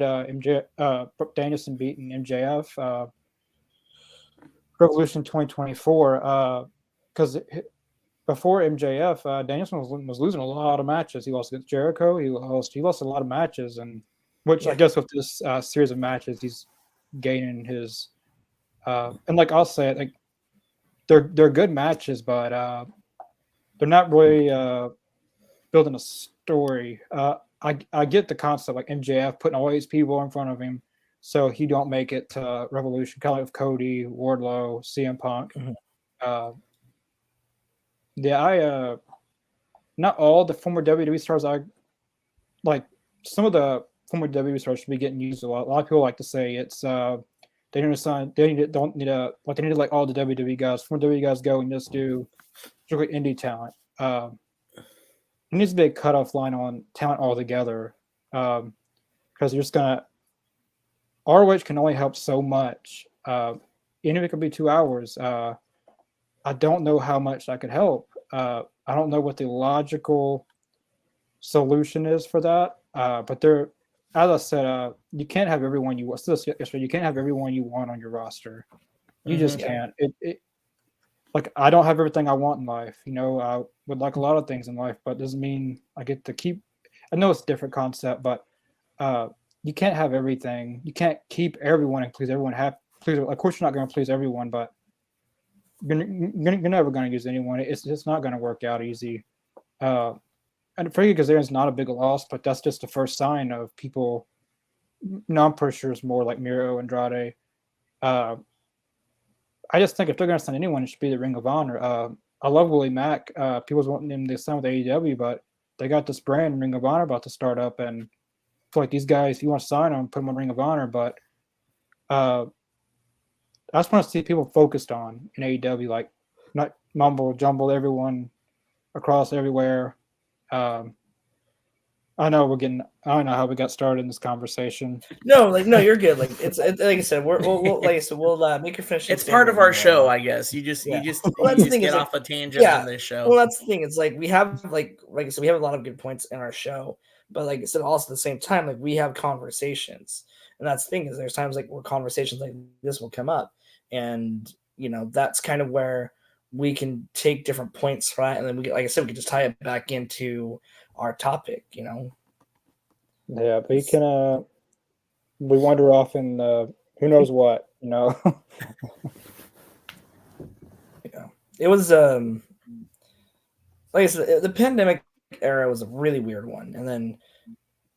Danielson beating MJF. Revolution 2024, because before MJF, Danielson was losing a lot of matches. He lost against Jericho. He lost a lot of matches, and which I guess with this series of matches, he's gaining his. And like I'll say it, like they're good matches, but they're not really building a story. I get the concept, like MJF putting all these people in front of him, so he don't make it to Revolution, kind of like with Cody, Wardlow, CM Punk. Mhm. Yeah, I not all the former WWE stars. I like some of the former WWE stars should be getting used a lot. A lot of people like to say it's they need to sign. Don't need to like they need to let all the WWE guys, former WWE guys, go and just do strictly indie talent. There needs to be a cutoff line on talent altogether, because you're just gonna ROH can only help so much. Even if it could be 2 hours, I don't know how much that could help. I don't know what the logical solution is for that. But there, as I said, you can't have everyone you want. You can't have everyone you want on your roster. You just can't. Like I don't have everything I want in life. I would like a lot of things in life, but it doesn't mean I get to keep. I know it's a different concept, but you can't have everything. You can't keep everyone and please everyone. Please, of course, you're not going to please everyone, but you're never going to use anyone. It's just not going to work out easy. And Frankie Kazarian is not a big loss, but that's just the first sign of people. No, I'm pretty sure it's more like Miro Andrade. I just think if they're going to sign anyone, it should be the Ring of Honor. I love Willie Mack. People's wanting him to sign with AEW, but they got this brand Ring of Honor about to start up, and I feel like these guys, if you want to sign them, put them on Ring of Honor. But I just want to see people focused on in AEW, like not mumble jumble everyone across everywhere. I know I don't know how we got started in this conversation. No, you're good. Like like I said, we'll make your finish. It's part of our show, I guess. You just Well, you that's the just thing, get is, off a tangent on this show. Well, that's the thing. It's like we have like I said, we have a lot of good points in our show, but like I said, also at the same time, like we have conversations, and that's the thing, is there's times like where conversations like this will come up, and that's kind of where we can take different points from that, and then like I said, we can just tie it back into our topic. Yeah, but you can we wander off in who knows what. It was like I said, the pandemic era was a really weird one, and then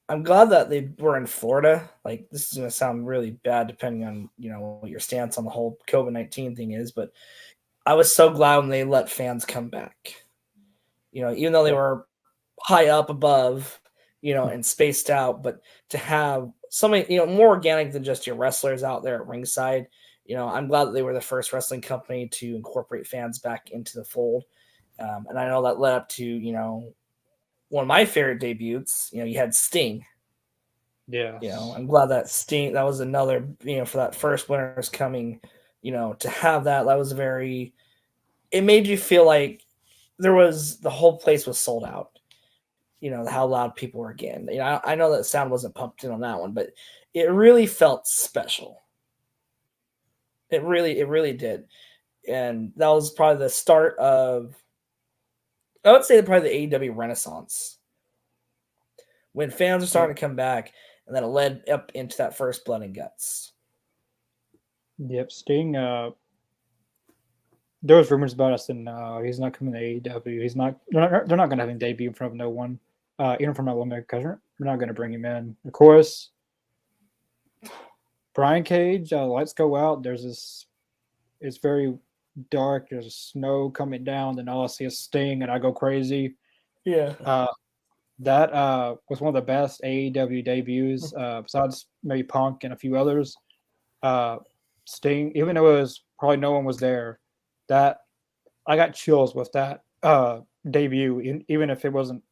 I'm glad that they were in Florida. Like, this is going to sound really bad depending on what your stance on the whole COVID-19 thing is, but I was so glad when they let fans come back. Even though they were high up above, and spaced out, but to have somebody more organic than just your wrestlers out there at ringside. I'm glad that they were the first wrestling company to incorporate fans back into the fold. And I know that led up to, one of my favorite debuts. You had Sting. Yeah. I'm glad that Sting, that was another, for that first Winter's Coming, to have that was it made you feel like the whole place was sold out. How loud people were again. I know that sound wasn't pumped in on that one, but it really felt special. It really did. And that was probably the start of, I would say, probably the AEW Renaissance, when fans are starting to come back, and then it led up into that first Blood and Guts. Yep, Sting. There was rumors about us, and he's not coming to AEW. He's not. They're not going to have him debut in front of no one, even from our limited, because we're not going to bring him in. Of course, Brian Cage. Lights go out. There's this. It's very dark. There's snow coming down. Then all I see is Sting, and I go crazy. Yeah. That was one of the best AEW debuts, besides maybe Punk and a few others. Sting, even though it was probably no one was there, that I got chills with that debut, even if it wasn't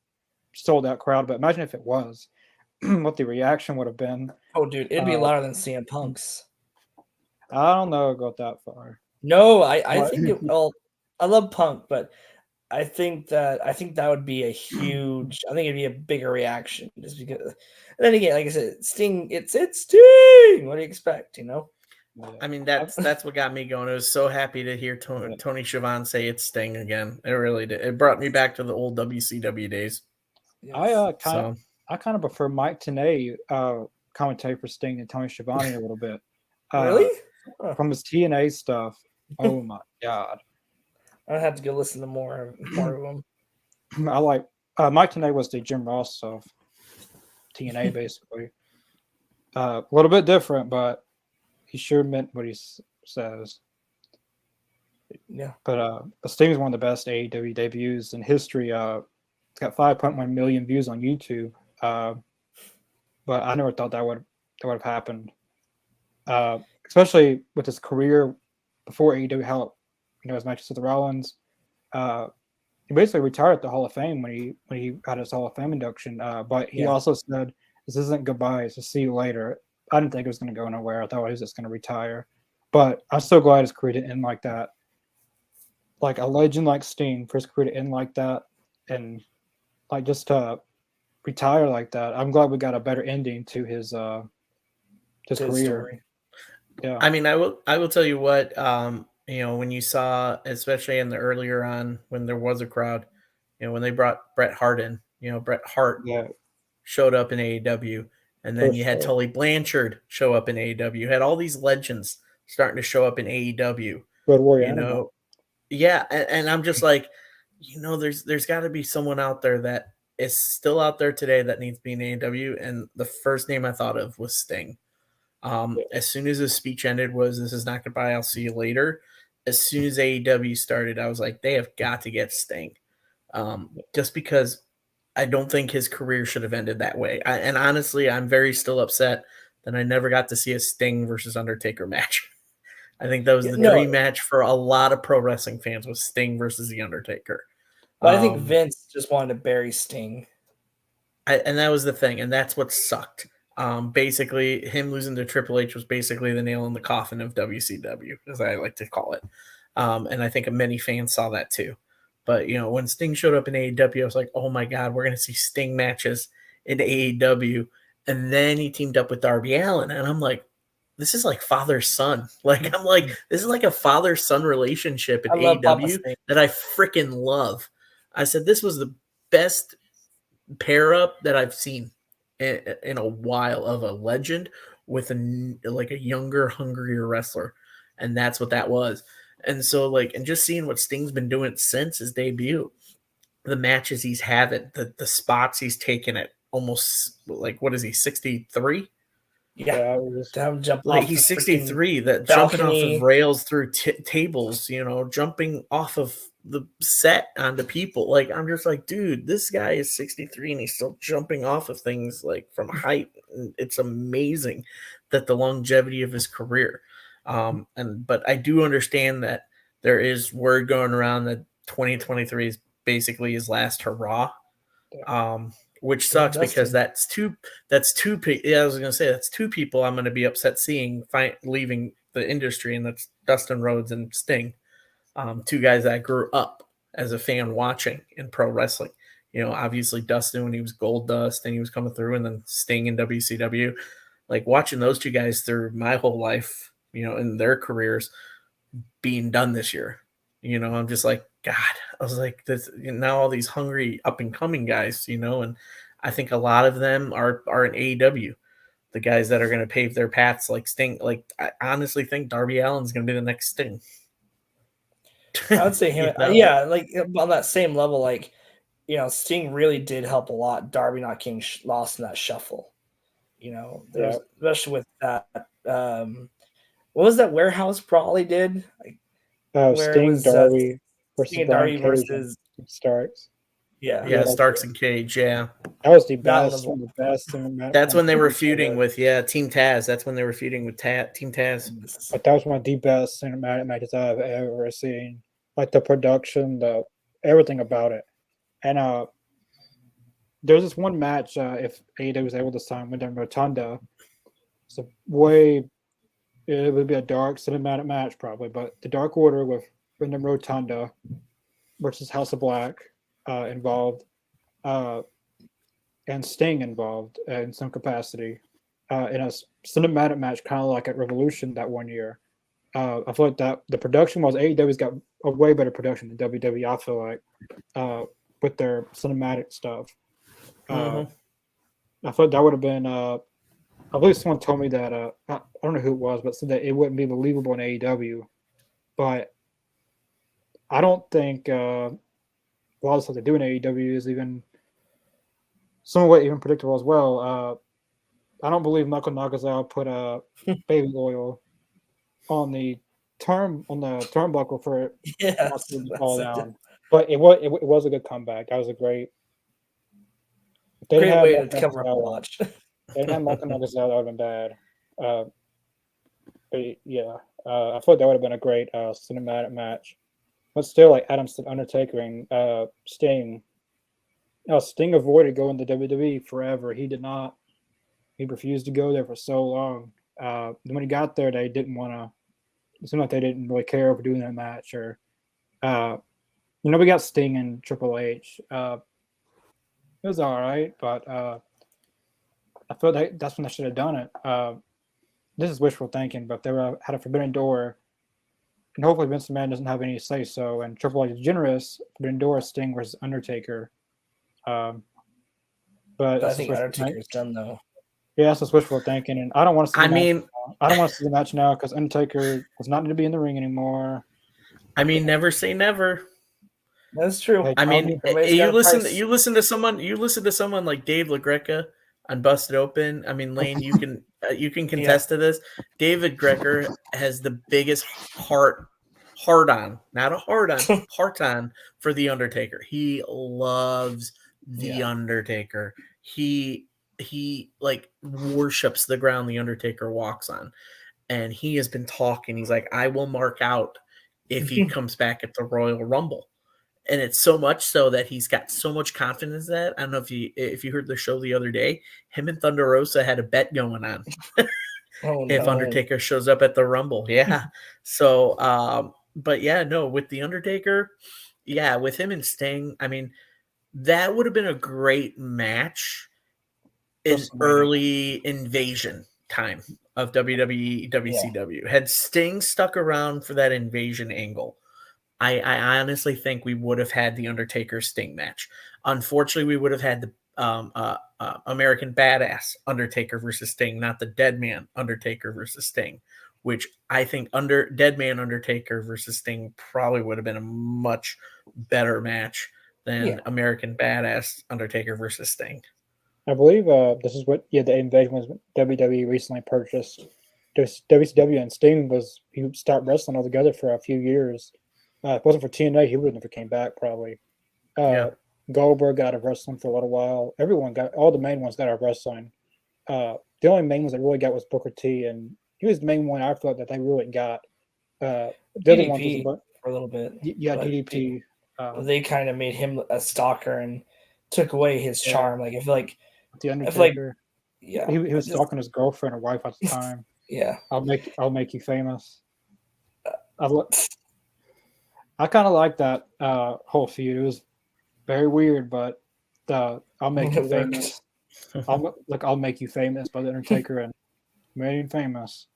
sold out crowd. But imagine if it was, what the reaction would have been. Oh, dude, it'd be louder than CM Punk's. I don't know, go that far. No, I think well, I love Punk, but I think that would be a huge. I think it'd be a bigger reaction, just because. And then again, like I said, Sting. It's Sting. What do you expect? Yeah. I mean, that's what got me going. I was so happy to hear Tony Schiavone say it's Sting again. It really did. It brought me back to the old WCW days. Yes. I kind of prefer Mike Tenay commentate for Sting and Tony Schiavone a little bit. Really? From his TNA stuff. Oh my god! I have to go listen to more of them. I like Mike Tenay was the Jim Ross of TNA basically. A little bit different, but he sure meant what he says. Yeah. But Sting is one of the best AEW debuts in history. It's got 5.1 million views on YouTube. But I never thought that would have happened. Especially with his career before AEW, how his matches with the Rollins. He basically retired at the Hall of Fame when he had his Hall of Fame induction. But he also said, "This isn't goodbye. It's a see you later." I didn't think it was going to go nowhere. I thought he was just going to retire. But I'm so glad his career didn't end like that. Like a legend like Sting, for his career to end like that, and like just to retire like that. I'm glad we got a better ending to his career. Story. Yeah. I mean, I will tell you what, when you saw, especially in the earlier on when there was a crowd, when they brought Bret Hart in, Bret Hart showed up in AEW, and then you had Tully Blanchard show up in AEW. You had all these legends starting to show up in AEW. Road Warrior Animal. Yeah, and I'm just like, there's got to be someone out there that is still out there today that needs to be in AEW, and the first name I thought of was Sting. As soon as his speech ended was, "This is not goodbye, I'll see you later." As soon as AEW started, I was like, they have got to get Sting. Just because I don't think his career should have ended that way. And honestly, I'm very still upset that I never got to see a Sting versus Undertaker match. I think that was the dream match for a lot of pro wrestling fans, was Sting versus The Undertaker. But I think Vince just wanted to bury Sting. And that was the thing, and that's what sucked. Basically, him losing to Triple H was basically the nail in the coffin of WCW, as I like to call it. And I think many fans saw that too. But, when Sting showed up in AEW, I was like, oh my God, we're going to see Sting matches in AEW. And then he teamed up with Darby Allin. And I'm like, this is like father-son. Like, I'm like, this is like a father-son relationship in AEW that I freaking love. I said, this was the best pair up that I've seen in a while of a legend with a younger, hungrier wrestler. And that's what that was. And so, and just seeing what Sting's been doing since his debut, the matches he's having, the spots he's taken at almost, what is he, 63? Yeah, he's 63. That jumping off of rails through tables, jumping off of the set onto people. I'm just like, dude, this guy is 63 and he's still jumping off of things from height. It's amazing that the longevity of his career. But I do understand that there is word going around that 2023 is basically his last hurrah. Which sucks because that's two people. I was gonna say that's two people I'm gonna be upset seeing leaving the industry, and that's Dustin Rhodes and Sting, two guys that I grew up as a fan watching in pro wrestling. Obviously Dustin when he was Gold Dust and he was coming through, and then Sting in WCW. Watching those two guys through my whole life, in their careers being done this year. I'm just like, God, I was like, this now all these hungry up and coming guys, and I think a lot of them are in AEW, the guys that are going to pave their paths like Sting. I honestly think Darby Allin's going to be the next Sting. I would say him, yeah, on that same level, Sting really did help a lot. Darby not getting lost in that shuffle, especially with that. What was that warehouse brawl he did? Sting, Darby versus Starks. Yeah, Starks and Cage. Yeah, that was the best. One of the best. That's when they were feuding with Team Taz. That's when they were feuding with Team Taz. But that was one of the best cinematic matches I've ever seen. The production, everything about it. And there's this one match. If AEW was able to sign Wyndham Rotunda, it would be a dark cinematic match probably, but the Dark Order with Wyndham Rotunda versus House of Black involved, and Sting involved in some capacity in a cinematic match, kind of like at Revolution that one year. I feel like that the production was AEW's got a way better production than WWE. I feel like with their cinematic stuff. I thought that would have been. I believe someone told me that I don't know who it was, but said that it wouldn't be believable in AEW. But I don't think a lot of stuff they do in AEW is even somewhat even predictable as well. I don't believe Michael Nakazawa put baby oil on the turnbuckle for Yes, Moxley to that's fall a down. But it was a good comeback. That was a great. If they didn't great have way to Michael cover up a Nakazawa, watch. if they didn't have Michael Nakazawa, that would have been bad. But yeah, I thought that would have been a great cinematic match. But still, like Adam Undertaker and Sting. Sting avoided going to WWE forever. He did not. He refused to go there for so long. When he got there, they didn't want to. It seemed like they didn't really care over doing that match. Or, we got Sting and Triple H. It was all right, but I feel like that's when they should have done it. This is wishful thinking, but they had a forbidden door, and hopefully Vince McMahon doesn't have any say so. And Triple H is generous. Forbidden door, Sting versus Undertaker. Um, but But I that's just think wishful thinking. Undertaker's done though. Yeah, that's just wishful thinking, and I don't want to see. I mean, I don't want to see the match now because Undertaker does not need to be in the ring anymore. never say never. That's true. Hey, I mean, Everybody's got a price. you listen to someone like Dave LaGreca on Busted Open. I mean, Lane, you can contest to this. David Grecker has the biggest heart on, not a hard on, heart on for the Undertaker. He loves the Undertaker. He like worships the ground the Undertaker walks on. And he has been talking. He's like, I will mark out if he comes back at the Royal Rumble. And it's so much so that he's got so much confidence that I don't know if you heard the show the other day, him and Thunder Rosa had a bet going on. If Undertaker shows up at the Rumble. Yeah. So but yeah, no, with the Undertaker, yeah, with him and Sting, I mean, that would have been a great match in early invasion time of WWE, WCW. Yeah. Had Sting stuck around for that invasion angle, I honestly think we would have had the Undertaker Sting match. Unfortunately, we would have had the American Badass Undertaker versus Sting, not the Dead Man Undertaker versus Sting, which I think Dead Man Undertaker versus Sting probably would have been a much better match than American Badass Undertaker versus Sting. I believe this is what the invasion was. WWE recently purchased. WCW and Sting he stopped wrestling altogether for a few years. If it wasn't for TNA, he would have never came back probably. Goldberg got out of wrestling for a little while. All the main ones got out of wrestling. The only main ones that really got was Booker T, and he was the main one I felt that they really got. The other ones was for a little bit. Yeah, DDP. They kind of made him a stalker and took away his charm. Like I feel like the Undertaker. He was stalking his girlfriend or wife at the time. Yeah, I'll make you famous. I kind of like that whole feud. It was very weird, but I'll make you famous. I'll make you famous by the Undertaker and made him famous.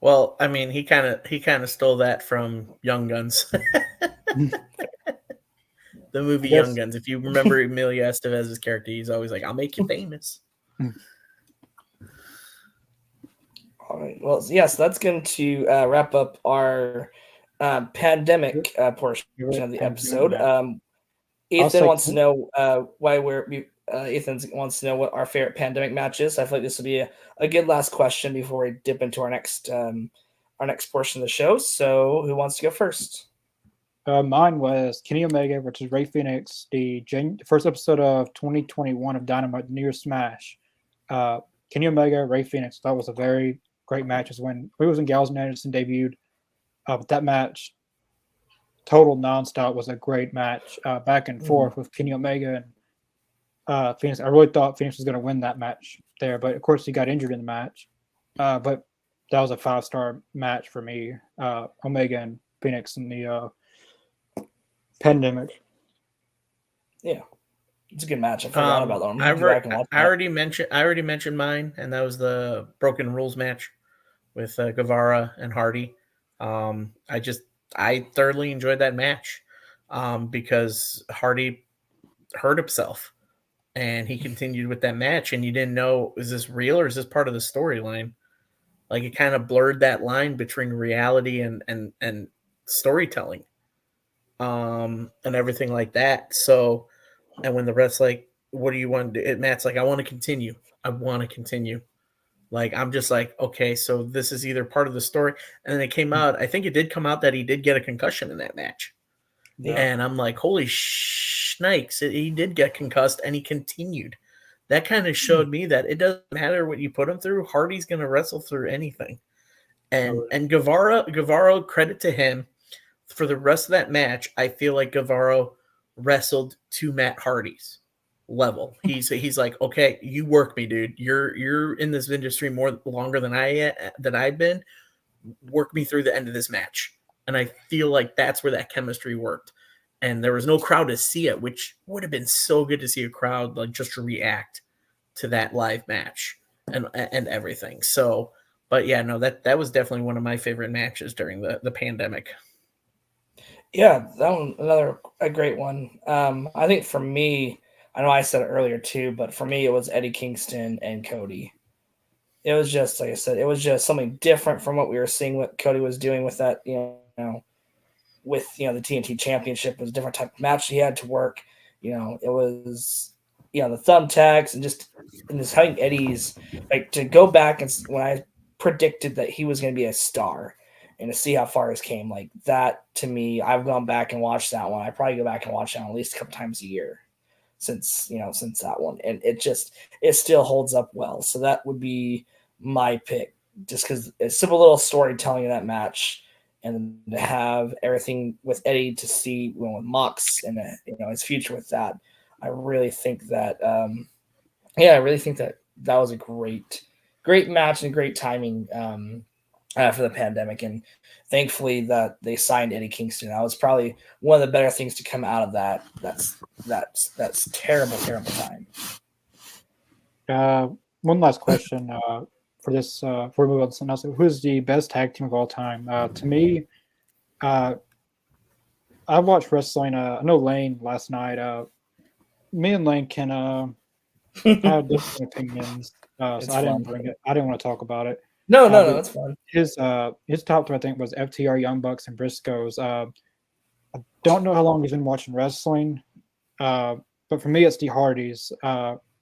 Well, I mean, he kind of stole that from Young Guns. The movie Young Guns. If you remember Emilio Estevez's character, he's always like, "I'll make you famous." All right. Well, yes, that's going to wrap up our pandemic portion of the episode. Ethan wants to know Ethan wants to know what our favorite pandemic match is. I feel like this will be a good last question before we dip into our next portion of the show. So, who wants to go first? Mine was Kenny Omega versus Rey Fenix, the first episode of 2021 of Dynamite, New Year's Smash. Kenny Omega, Rey Fenix. That was a very great match. It was when it was when Gallows and Anderson debuted. But that match, total nonstop, was a great match. Back and forth with Kenny Omega and Phoenix. I really thought Phoenix was going to win that match there, but of course he got injured in the match. But that was a 5-star match for me. Omega and Phoenix in the pandemic. Yeah, it's a good match. I forgot about that one. I already mentioned mine, and that was the Broken Rules match with Guevara and Hardy. I thoroughly enjoyed that match because Hardy hurt himself, and he continued with that match, and you didn't know, is this real or is this part of the storyline? Like, it kind of blurred that line between reality and storytelling, and everything like that. So, and when the ref's like, what do you want to do? Matt's like, I want to continue. Like, I'm just like, okay, so this is either part of the story. And then it came out, I think it did come out that he did get a concussion in that match. Yeah. And I'm like, holy shnikes, he did get concussed and he continued. That kind of showed me that it doesn't matter what you put him through. Hardy's going to wrestle through anything. And Guevara, credit to him, for the rest of that match, I feel like Guevara wrestled to Matt Hardy's level. He's like, okay, you work me, dude. You're in this industry longer than I've been. Work me through the end of this match. And I feel like that's where that chemistry worked. And there was no crowd to see it, which would have been so good to see a crowd like just react to that live match and everything. So, but yeah, no, that was definitely one of my favorite matches during the pandemic. Yeah, that one a great one. I think for me, I know I said it earlier too, but for me it was Eddie Kingston and Cody. It was just like I said, it was just something different from what we were seeing what Cody was doing with that, with the TNT Championship. It was a different type of match he had to work. It was the thumbtacks and just having Eddie's like to go back and when I predicted that he was going to be a star and to see how far he's came like that to me, I've gone back and watched that one. I probably go back and watch that one at least a couple times a year since that one, and it still holds up well. So that would be my pick, just because it's simple little storytelling in that match. And to have everything with Eddie to see with Mox and his future with that, I really think that that was a great match and great timing for the pandemic. And thankfully that they signed Eddie Kingston. That was probably one of the better things to come out of that. That's terrible time. One last question for this before we move on to something else. Who's the best tag team of all time? To me, I watched wrestling. I know Lane last night. Me and Lane can have different opinions, so I didn't bring it. I didn't want to talk about it. No, that's fun. His top two, I think, was FTR, Young Bucks, and Briscoes. I don't know how long he's been watching wrestling, but for me, it's the Hardys.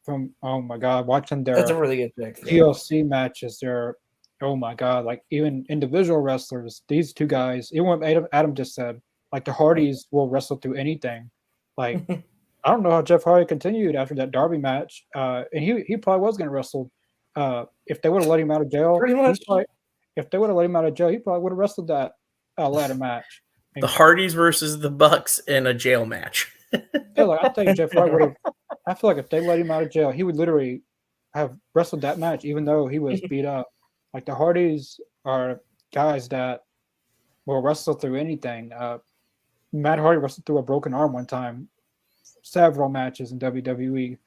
From oh my god, watching their That's a really good pick. TLC matches, they're oh my god, like even individual wrestlers, these two guys, even what Adam just said, like the Hardys will wrestle through anything. Like I don't know how Jeff Hardy continued after that Darby match, and he probably was going to wrestle if they would have let him out of jail. Pretty much. If they would have let him out of jail, he probably would have wrestled that ladder match. The Hardys versus the Bucks in a jail match. Yeah, like I think Jeff Hardy would have. I feel like if they let him out of jail, he would literally have wrestled that match, even though he was beat up. Like the Hardys are guys that will wrestle through anything. Matt Hardy wrestled through a broken arm one time, several matches in WWE.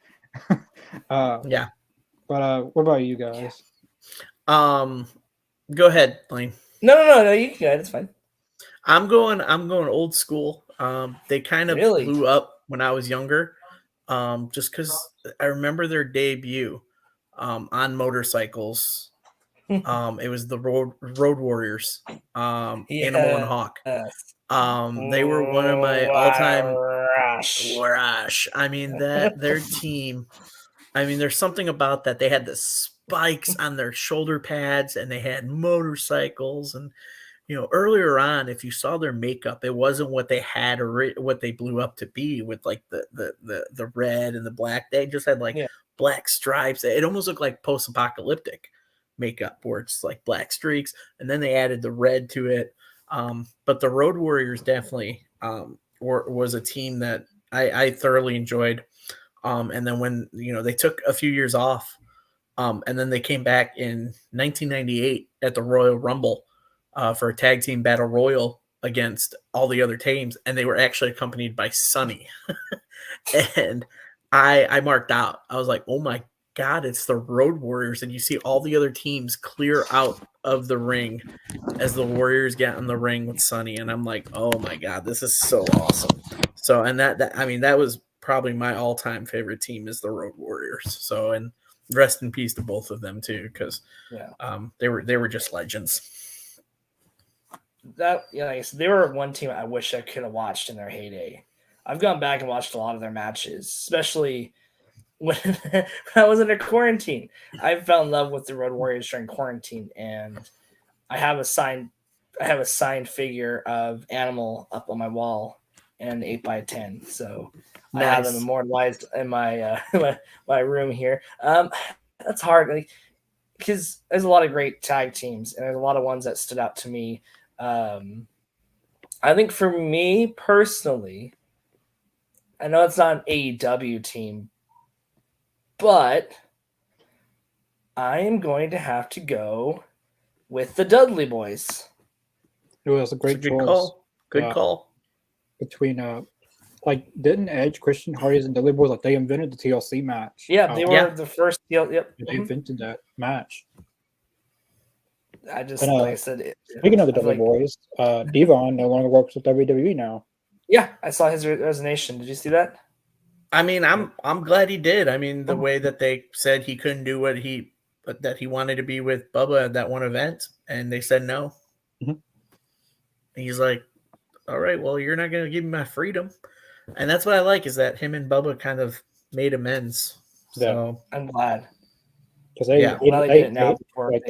Yeah. But what about you guys? Go ahead, Blaine. No, you can go ahead. It's fine. I'm going old school. They kind of Really? blew up when I was younger. Just because I remember their debut on motorcycles. It was the Road Warriors, Animal and Hawk. They were one of my all-time rush. I mean, that their team. I mean, there's something about that. They had the spikes on their shoulder pads, and they had motorcycles. And earlier on, if you saw their makeup, it wasn't what they had or what they blew up to be with like the red and the black. They just had black stripes. It almost looked like post-apocalyptic makeup, where it's like black streaks, and then they added the red to it. But the Road Warriors definitely was a team that I thoroughly enjoyed. And then when they took a few years off, and then they came back in 1998 at the Royal Rumble for a tag team battle royal against all the other teams, and they were actually accompanied by Sonny. And I marked out. I was like, oh my God, it's the Road Warriors. And you see all the other teams clear out of the ring as the Warriors get in the ring with Sonny. And I'm like, oh my God, this is so awesome. So, and that was probably my all-time favorite team is the Road Warriors. So, and rest in peace to both of them too, because they were just legends. Like I said, they were one team I wish I could have watched in their heyday. I've gone back and watched a lot of their matches, especially when I was under quarantine. I fell in love with the Road Warriors during quarantine, and I have a signed figure of Animal up on my wall and 8x10. So I have them Nice. immortalized in my my room here. That's hard, like, because there's a lot of great tag teams, and there's a lot of ones that stood out to me. I think for me personally, I know it's not an AEW team, but I am going to have to go with the Dudley Boys. It was a great Good choice. call. Good call. Between like didn't Edge, Christian Hardy's, and Dudley Boys, like they invented the TLC match. Yeah, they were the first. Yep, they invented that match. I just And, like I said. Speaking of the Dudley Boys, Devon no longer works with WWE now. Yeah, I saw his resignation. Did you see that? I mean, I'm glad he did. I mean, the way that they said he couldn't do that he wanted to be with Bubba at that one event, and they said no. Mhm. He's like, all right, well, you're not going to give me my freedom. And that's what I like, is that him and Bubba kind of made amends. So I'm glad. Because they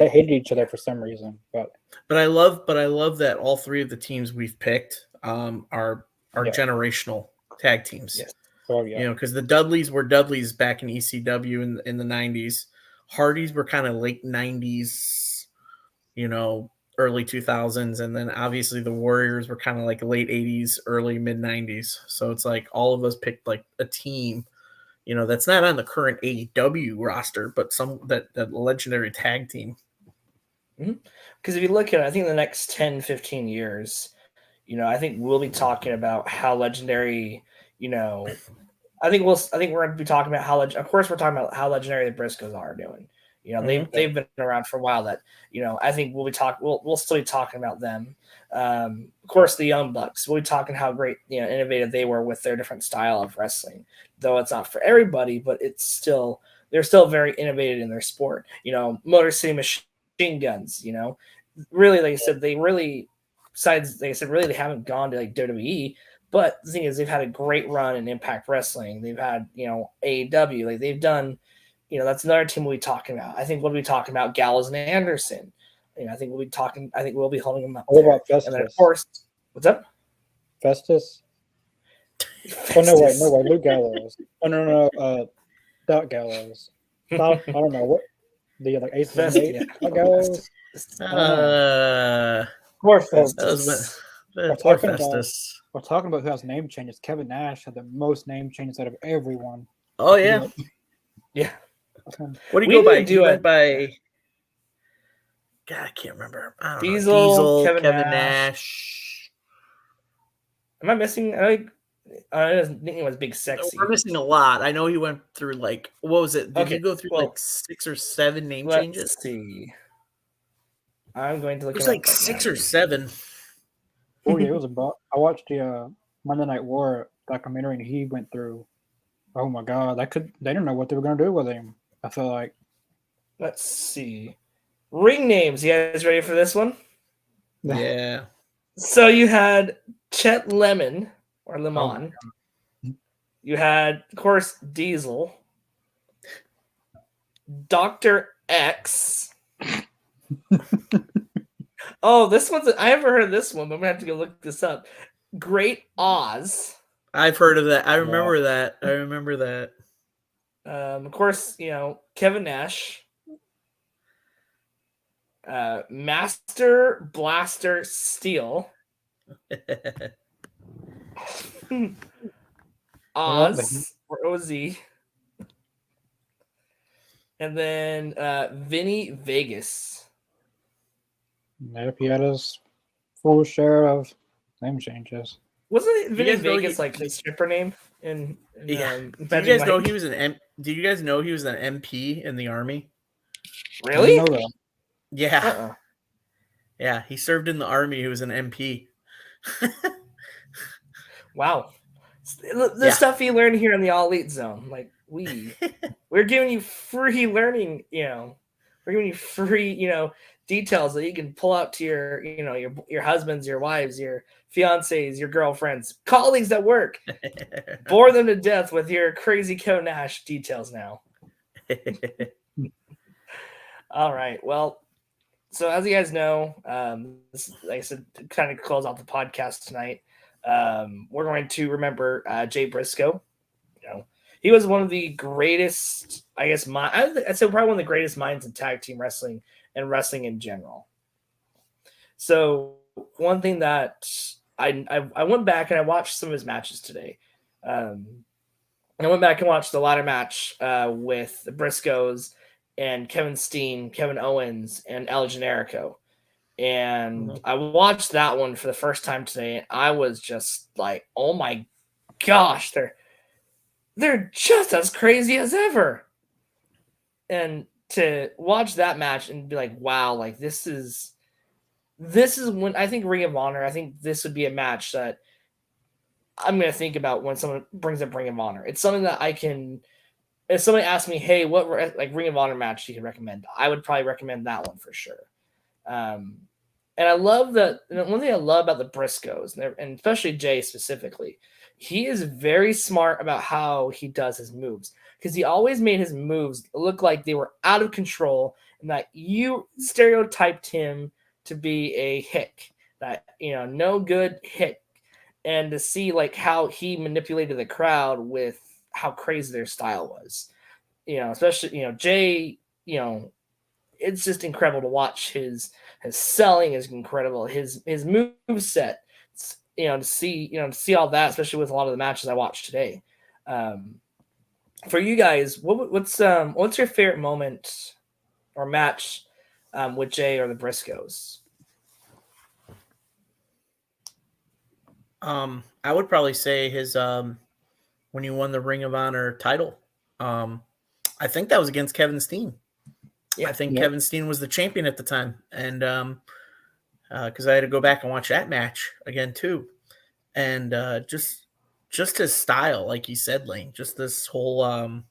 hated each other for some reason. But I love that all three of the teams we've picked are generational tag teams. Yes. Oh, yeah. You know, because the Dudleys were Dudleys back in ECW in the 90s. Hardys were kind of late 90s, you know, early 2000s. And then obviously the Warriors were kind of like late 80s, early mid 90s. So it's like all of us picked like a team, you know, that's not on the current AEW roster, but that legendary tag team. Because if you look at it, I think in the next 10, 15 years, you know, I think we'll be talking about how legendary, you know, I think we're going to be talking about of course we're talking about how legendary the Briscoes are doing. You know, they've been around for a while. That, you know, I think we'll still be talking about them. Of course, the Young Bucks. We'll be talking how great, you know, innovative they were with their different style of wrestling. Though it's not for everybody, but they're still very innovative in their sport. You know, Motor City Machine Guns. You know, really, like I said, they haven't gone to like WWE. But the thing is, they've had a great run in Impact Wrestling. They've had, you know, AEW. Like they've done, you know, that's another team we'll be talking about. I think we'll be talking about Gallows and Anderson. You know, I think we'll be holding them up. What about Festus? And then, of course, what's up? Festus? Oh, no, wait, Luke Gallows. Oh, no, Doc Gallows. I don't know. What? The like Ace of Eight? Gallows? Poor Festus. We're talking about who has name changes. Kevin Nash had the most name changes out of everyone. Oh, yeah. Yeah. What do you go by? Do you by? God, I can't remember. I don't know. Diesel, Kevin Nash. Am I missing? I think it was Big Sexy. We're missing a lot. I know he went through like, what was it? Did he go through like 6 or 7 name changes? Let's see. I'm going to look. It was like 6 or 7. Oh yeah, it was about. I watched the Monday Night War documentary, and he went through. Oh my God, they don't know what they were going to do with him. I feel like. Let's see. Ring names. You guys ready for this one? Yeah. So you had Chet Lemon or Lemon. You had, of course, Diesel. Dr. X. Oh, this one's. I haven't heard of this one, but I'm gonna have to go look this up. Great Oz. I've heard of that. I remember that. Of course, you know, Kevin Nash. Master Blaster Steel. Oz or OZ. And then Vinny Vegas. Nope, he had his full share of name changes. Wasn't it Vinny Vegas like his stripper name? Did you guys know he was Did you guys know he was an MP in the Army? Really? I know that. Yeah. Yeah, he served in the Army. He was an MP. Wow. The stuff you learn here in the All Elite Zone. Like, we're giving you free learning, you know, We're giving you free, details that you can pull out to your husbands, your wives, your fiancés, your girlfriends, colleagues at work. Bore them to death with your crazy Kevin Nash details now. All right. Well, so as you guys know, like I said, to kind of close out the podcast tonight, we're going to remember Jay Briscoe. He was one of the greatest, I guess, I'd say probably one of the greatest minds in tag team wrestling and wrestling in general. So one thing that I went back and I watched some of his matches today. I went back and watched the ladder match with the Briscoes and Kevin Steen, Kevin Owens, and El Generico. And I watched that one for the first time today, and I was just like, oh my gosh, they're just as crazy as ever. And to watch that match and be like, wow, like this is when I think Ring of Honor, I think this would be a match that I'm going to think about when someone brings up Ring of Honor. It's something that if somebody asks me, hey, what like Ring of Honor match you can recommend, I would probably recommend that one for sure. And I love that. One thing I love about the Briscoes, and especially Jay specifically, he is very smart about how he does his moves, because he always made his moves look like they were out of control and that you stereotyped him to be a hick, that, no good hick. And to see like how he manipulated the crowd with how crazy their style was, especially, Jay, it's just incredible to watch. His selling is incredible. His move set, to see all that, especially with a lot of the matches I watched today. For you guys, what's your favorite moment or match with Jay or the Briscoes? I would probably say his when he won the Ring of Honor title. I think that was against Kevin Steen. Yeah, I think Kevin Steen was the champion at the time, and because I had to go back and watch that match again too, and just his style, like you said, Lane, just this whole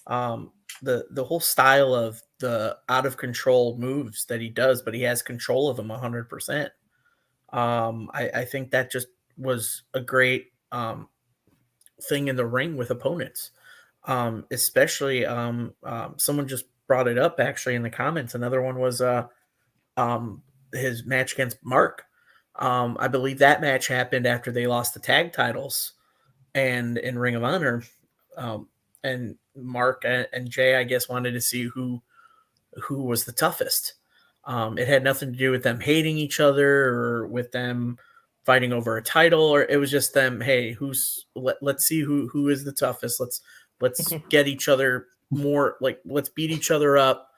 the whole style of the out of control moves that he does, but he has control of them 100%. I think that just was a great thing in the ring with opponents, especially someone just brought it up actually in the comments. Another one was his match against Mark. I believe that match happened after they lost the tag titles and in Ring of Honor. And Mark and Jay, I guess, wanted to see who was the toughest. It had nothing to do with them hating each other or with them fighting over a title, or it was just them, hey, let's see who is the toughest. Let's get each other more, like, let's beat each other up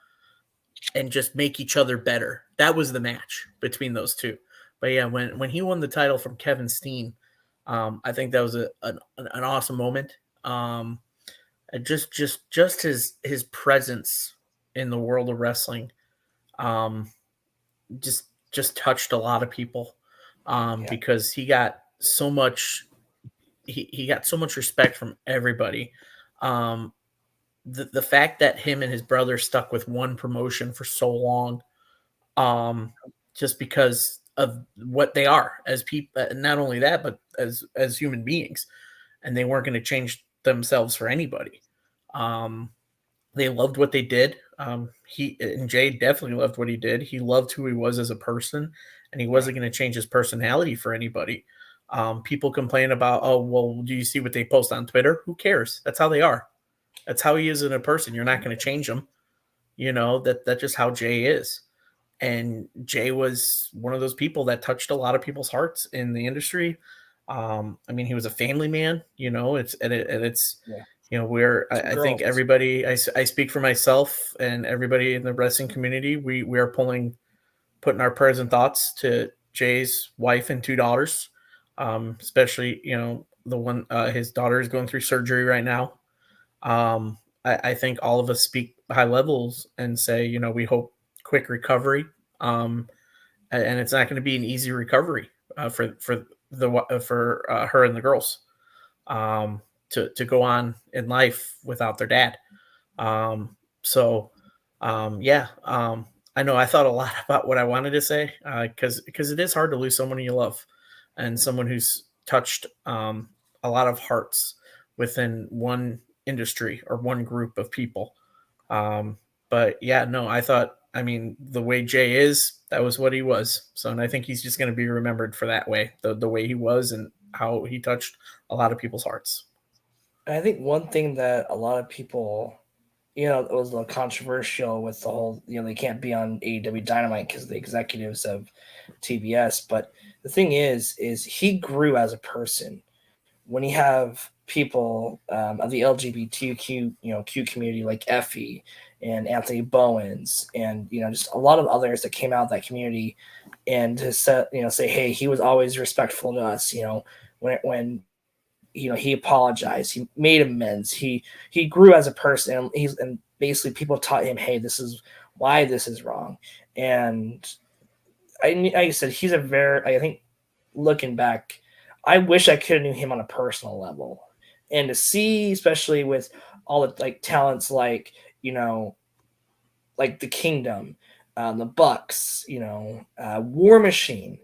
and just make each other better. That was the match between those two. But yeah, when he won the title from Kevin Steen, I think that was an awesome moment. Just his presence in the world of wrestling, just touched a lot of people, because he got so much. He got so much respect from everybody. The fact that him and his brother stuck with one promotion for so long, just because of what they are as people, not only that, but as human beings, and they weren't going to change themselves for anybody. They loved what they did. He and Jay definitely loved what he did. He loved who he was as a person, and he wasn't going to change his personality for anybody. People complain about, oh, well, do you see what they post on Twitter? Who cares? That's how they are. That's how he is in a person. You're not going to change him. That's just how Jay is. And Jay was one of those people that touched a lot of people's hearts in the industry. He was a family man, it's I think everybody, I speak for myself and everybody in the wrestling community. We are putting our prayers and thoughts to Jay's wife and two daughters. Especially, the one, his daughter is going through surgery right now. I think all of us speak high levels and say, we hope quick recovery. And it's not going to be an easy recovery for her and the girls to go on in life without their dad. So I know I thought a lot about what I wanted to say because it is hard to lose someone you love and someone who's touched a lot of hearts within one industry or one group of people. But yeah, no, I mean, the way Jay is, that was what he was. So, and I think he's just going to be remembered for that way, the way he was and how he touched a lot of people's hearts. I think one thing that a lot of people, it was a little controversial with the whole, they can't be on AEW Dynamite because the executives of TBS. But the thing is he grew as a person. When you have people of the LGBTQ, Q community like Effie and Anthony Bowens, and just a lot of others that came out of that community, and to say, hey, he was always respectful to us. When he apologized, he made amends, he grew as a person, and basically people taught him, hey, this is why this is wrong. And like I said, he's I think looking back, I wish I could have knew him on a personal level, and to see, especially with all the like talents, like like the Kingdom, the Bucks, War Machine,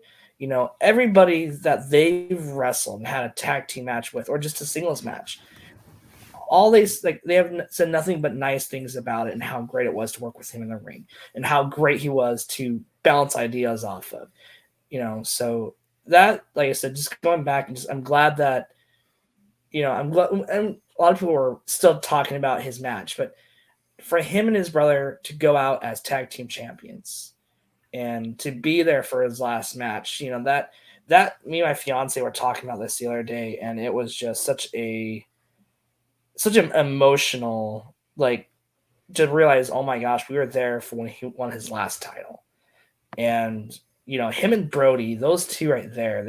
everybody that they've wrestled and had a tag team match with, or just a singles match. All they have said nothing but nice things about it, and how great it was to work with him in the ring, and how great he was to bounce ideas off of. So that, like I said, just going back, and I'm glad that I'm glad, and a lot of people were still talking about his match, but for him and his brother to go out as tag team champions and to be there for his last match, that me and my fiance were talking about this the other day, and it was just such an emotional, like, to realize, oh my gosh, we were there for when he won his last title. And him and Brody, those two right there,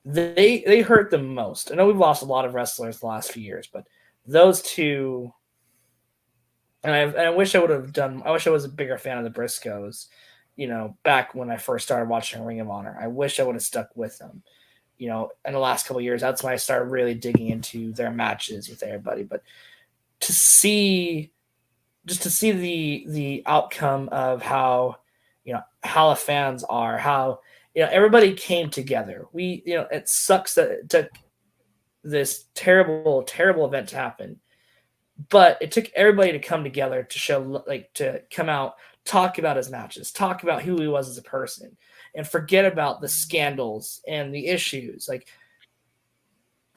they hurt the most. I know we've lost a lot of wrestlers the last few years, but those two, and I wish I would have done. I wish I was a bigger fan of the Briscoes. Back when I first started watching Ring of Honor, I wish I would have stuck with them. In the last couple of years, that's when I started really digging into their matches with everybody. But to see, just to see the outcome of how the fans are, how everybody came together. It sucks that it took this terrible event to happen, but it took everybody to come together to show, like, to come out, talk about his matches, talk about who he was as a person, and forget about the scandals and the issues. Like,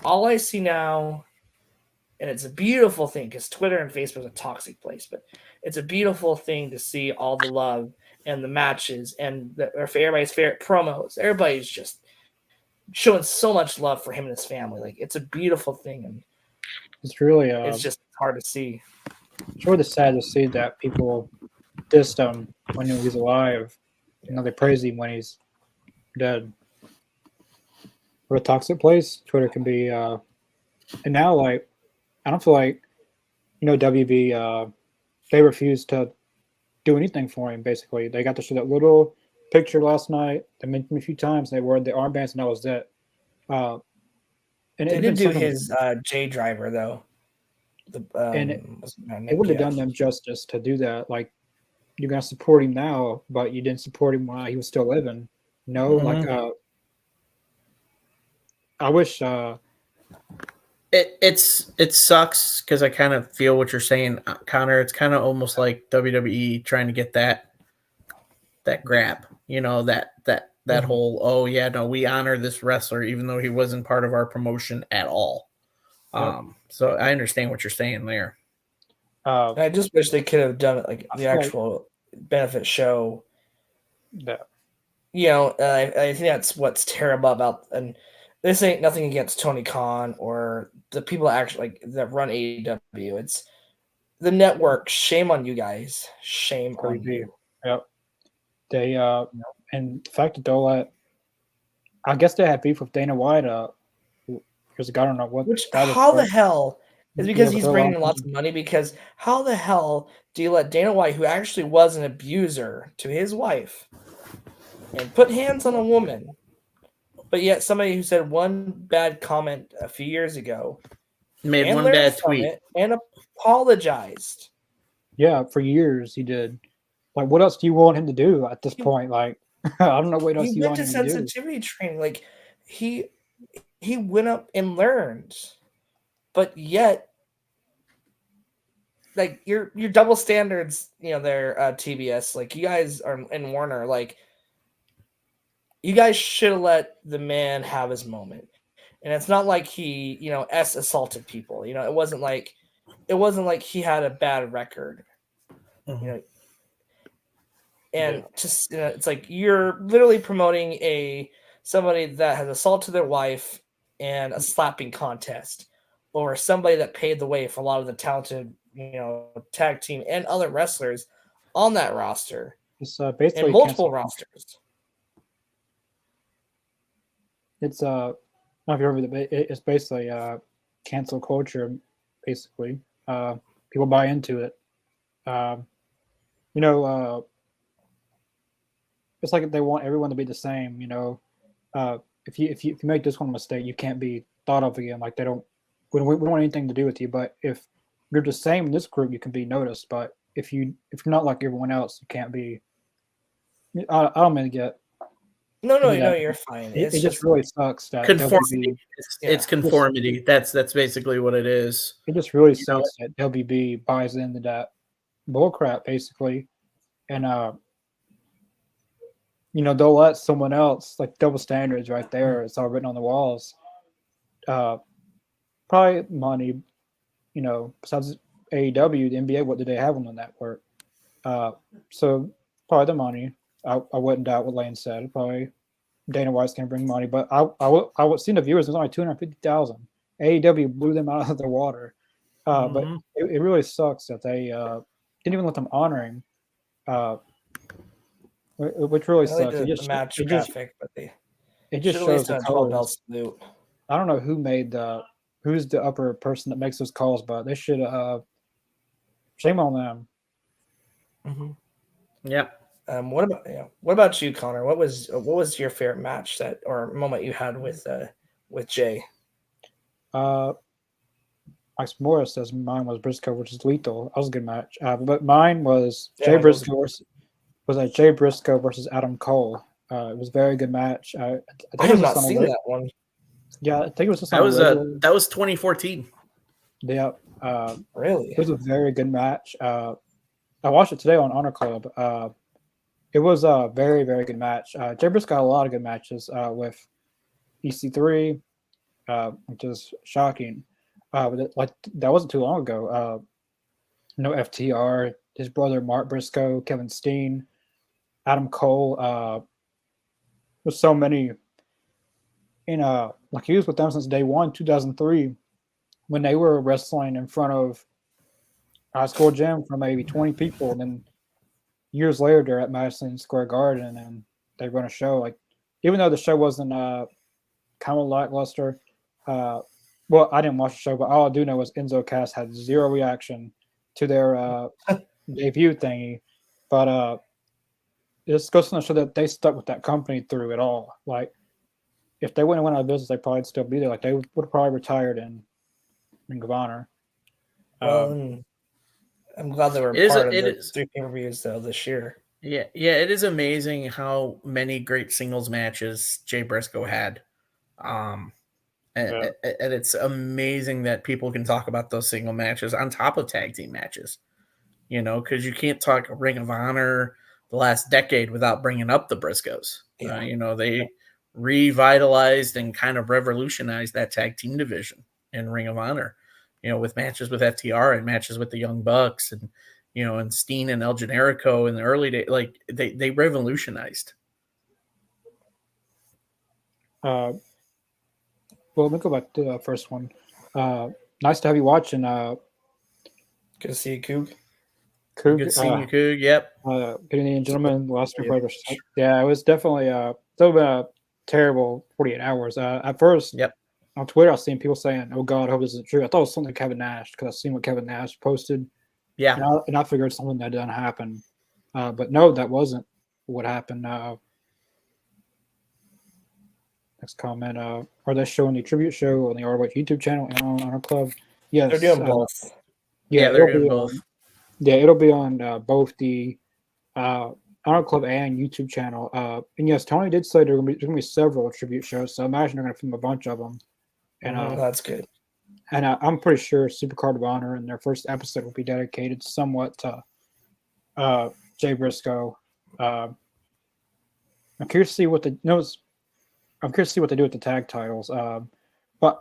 all I see now, and it's a beautiful thing, because Twitter and Facebook is a toxic place, but it's a beautiful thing to see all the love and the matches and everybody's favorite promos. Everybody's just showing so much love for him and his family. Like, it's a beautiful thing, and It's really it's just hard to see. it's really sad to see that people dissed him when he was alive. They praise him when he's dead. We're a toxic place. Twitter can be, and now, like, I don't feel like WB, they refuse to do anything for him. Basically, they got to show that little picture last night. They mentioned a few times. They wore the armbands, and that was it. And They did do his J Driver though. And it would have done them justice to do that. Like, you're gonna support him now, but you didn't support him while he was still living. Like, I wish. It sucks because I kind of feel what you're saying, Connor. It's kind of almost like WWE trying to get that grab, that whole, oh yeah, no, we honor this wrestler even though he wasn't part of our promotion at all. Yep. So I understand what you're saying there. I just wish they could have done it like the actual benefit show. Yeah. I think that's what's terrible about, and this ain't nothing against Tony Khan or the people actually that run AEW. It's the network. Shame on you guys. Shame on you. Yep. They and the fact that they'll let, I guess they had beef with Dana White. There's a guy, I don't know what. How the hell is, because he's bringing in lots of money? Because how the hell do you let Dana White, who actually was an abuser to his wife, and put hands on a woman, but yet somebody who said one bad comment a few years ago made one bad tweet and apologized, Yeah, for years he did. Like, what else do you want him to do at this point? Like, I don't know what else He you went want to him to do. sensitivity training. Like he went up and learned, but yet, like your double standards, they're TBS. Like you guys are in Warner. Like you guys should have let the man have his moment. And it's not like he, assaulted people. It wasn't like he had a bad record. And just it's like you're literally promoting somebody that has assaulted their wife and a slapping contest over somebody that paved the way for a lot of the talented, tag team and other wrestlers on that roster It's and basically multiple rosters. It's I don't know if you remember it's basically cancel culture. Basically, people buy into it. You know, it's like they want everyone to be the same. If you make this one mistake, you can't be thought of again. Like they don't, we don't want anything to do with you. But if you're the same in this group, you can be noticed. But if you're not like everyone else, you can't be. I don't mean to get. No, you're fine. It just really sucks that conformity. WB, It's conformity. That's basically what it is. It just really sucks that WB buys into that bullcrap basically, and they'll let someone else like double standards right there. It's all written on the walls. Probably money. Besides AEW, the NBA, what do they have on the network? So probably the money. I wouldn't doubt what Lane said. Probably Dana White's going to bring money, but I would see the viewers. There's only 250,000. AEW blew them out of the water. But it really sucks that they didn't even let them honor him, which really sucks. It just shows the colors. I don't know who's the upper person that makes those calls, but they should shame on them. Mm-hmm. Yep. What about you, Connor? What was your favorite match or moment you had with Jay? Max Morris says mine was Briscoe versus Lethal. That was a good match. But mine was Jay Briscoe versus Adam Cole. It was a very good match. I have not seen that one. Yeah, I think it was just that was 2014. Yeah. Really? It was a very good match. I watched it today on Honor Club. It was a very, very good match. Jay Briscoe had a lot of good matches with EC3, which is shocking. But that wasn't too long ago. FTR, his brother Mark Briscoe, Kevin Steen, Adam Cole. There's so many. He was with them since day one, 2003, when they were wrestling in front of high school gym for maybe 20 people, and then years later they're at Madison Square Garden and they run a show. Like, even though the show wasn't kind of lackluster. Well, I didn't watch the show, but all I do know is Enzo Cass had zero reaction to their debut thingy. But it just goes to show that they stuck with that company through it all. Like, if they wouldn't have went out of business, they'd probably still be there. Like, they would have probably retired in Ring of Honor. I'm glad they were part of the 3 pay-per-views though this year. Yeah, it is amazing how many great singles matches Jay Briscoe had. And it's amazing that people can talk about those single matches on top of tag team matches, because you can't talk Ring of Honor the last decade without bringing up the Briscoes. Yeah. They revitalized and kind of revolutionized that tag team division in Ring of Honor, with matches with FTR and matches with the Young Bucks and, and Steen and El Generico in the early days. Like they revolutionized. Well, let me go back to the first one. Nice to have you watching. Good to see you, Coog. Good seeing you, Coog. Yep. Good evening, gentlemen. Last week, yeah, it was definitely still been a terrible 48 hours. At first, on Twitter, I was seeing people saying, "Oh God, I hope this isn't true." I thought it was something Kevin Nash because I seen what Kevin Nash posted. Yeah, and I figured something that didn't happen, but no, that wasn't what happened. Next comment: are they showing the tribute show on the ROH YouTube channel and on our club? Yes, they're doing both. Yeah, they're doing both. Yeah, it'll be on both the Honor Club and YouTube channel. And yes, Tony did say there's gonna be several tribute shows, so I imagine they're gonna film a bunch of them. And That's good. And I'm pretty sure Supercard of Honor and their first episode will be dedicated somewhat to Jay Briscoe. I'm curious to see what I'm curious to see what they do with the tag titles. But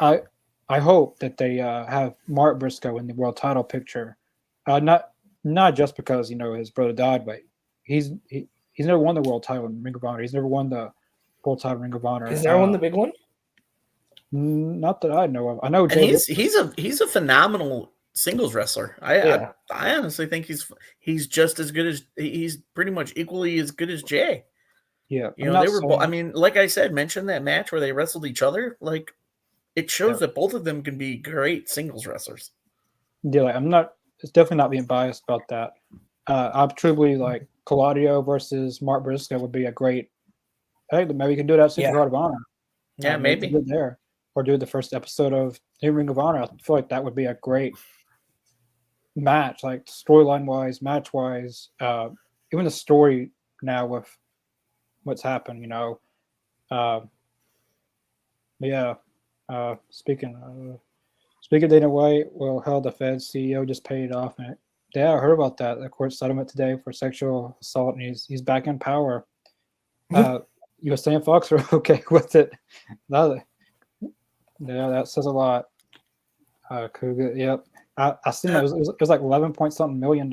I hope that they have Mark Briscoe in the world title picture. Not just because his brother died, but he's never won the world title in Ring of Honor. He's never won the world title in Ring of Honor. Is there one the big one? Not that I know of. I know. And he's a phenomenal singles wrestler. I honestly think he's just as good as he's pretty much equally as good as Jay. Yeah, they were. I mean, like I said, mention that match where they wrestled each other. Like, it shows that both of them can be great singles wrestlers. Yeah, it's definitely not being biased about that. I truly like Claudio versus Mark Briscoe would be a great. Hey, maybe you can do that Super Card of Honor. Yeah, maybe do it there, or do the first episode of New Ring of Honor. I feel like that would be a great match, like storyline wise, match wise, even the story now with what's happened. Speaking of Dana White, well, hell, the Fed CEO just paid it off. And I heard about that. The court settlement today for sexual assault, and he's back in power. USA and Fox are okay with it. Yeah, that says a lot. Kuga, yep. I seen that it was like 11 point something $million.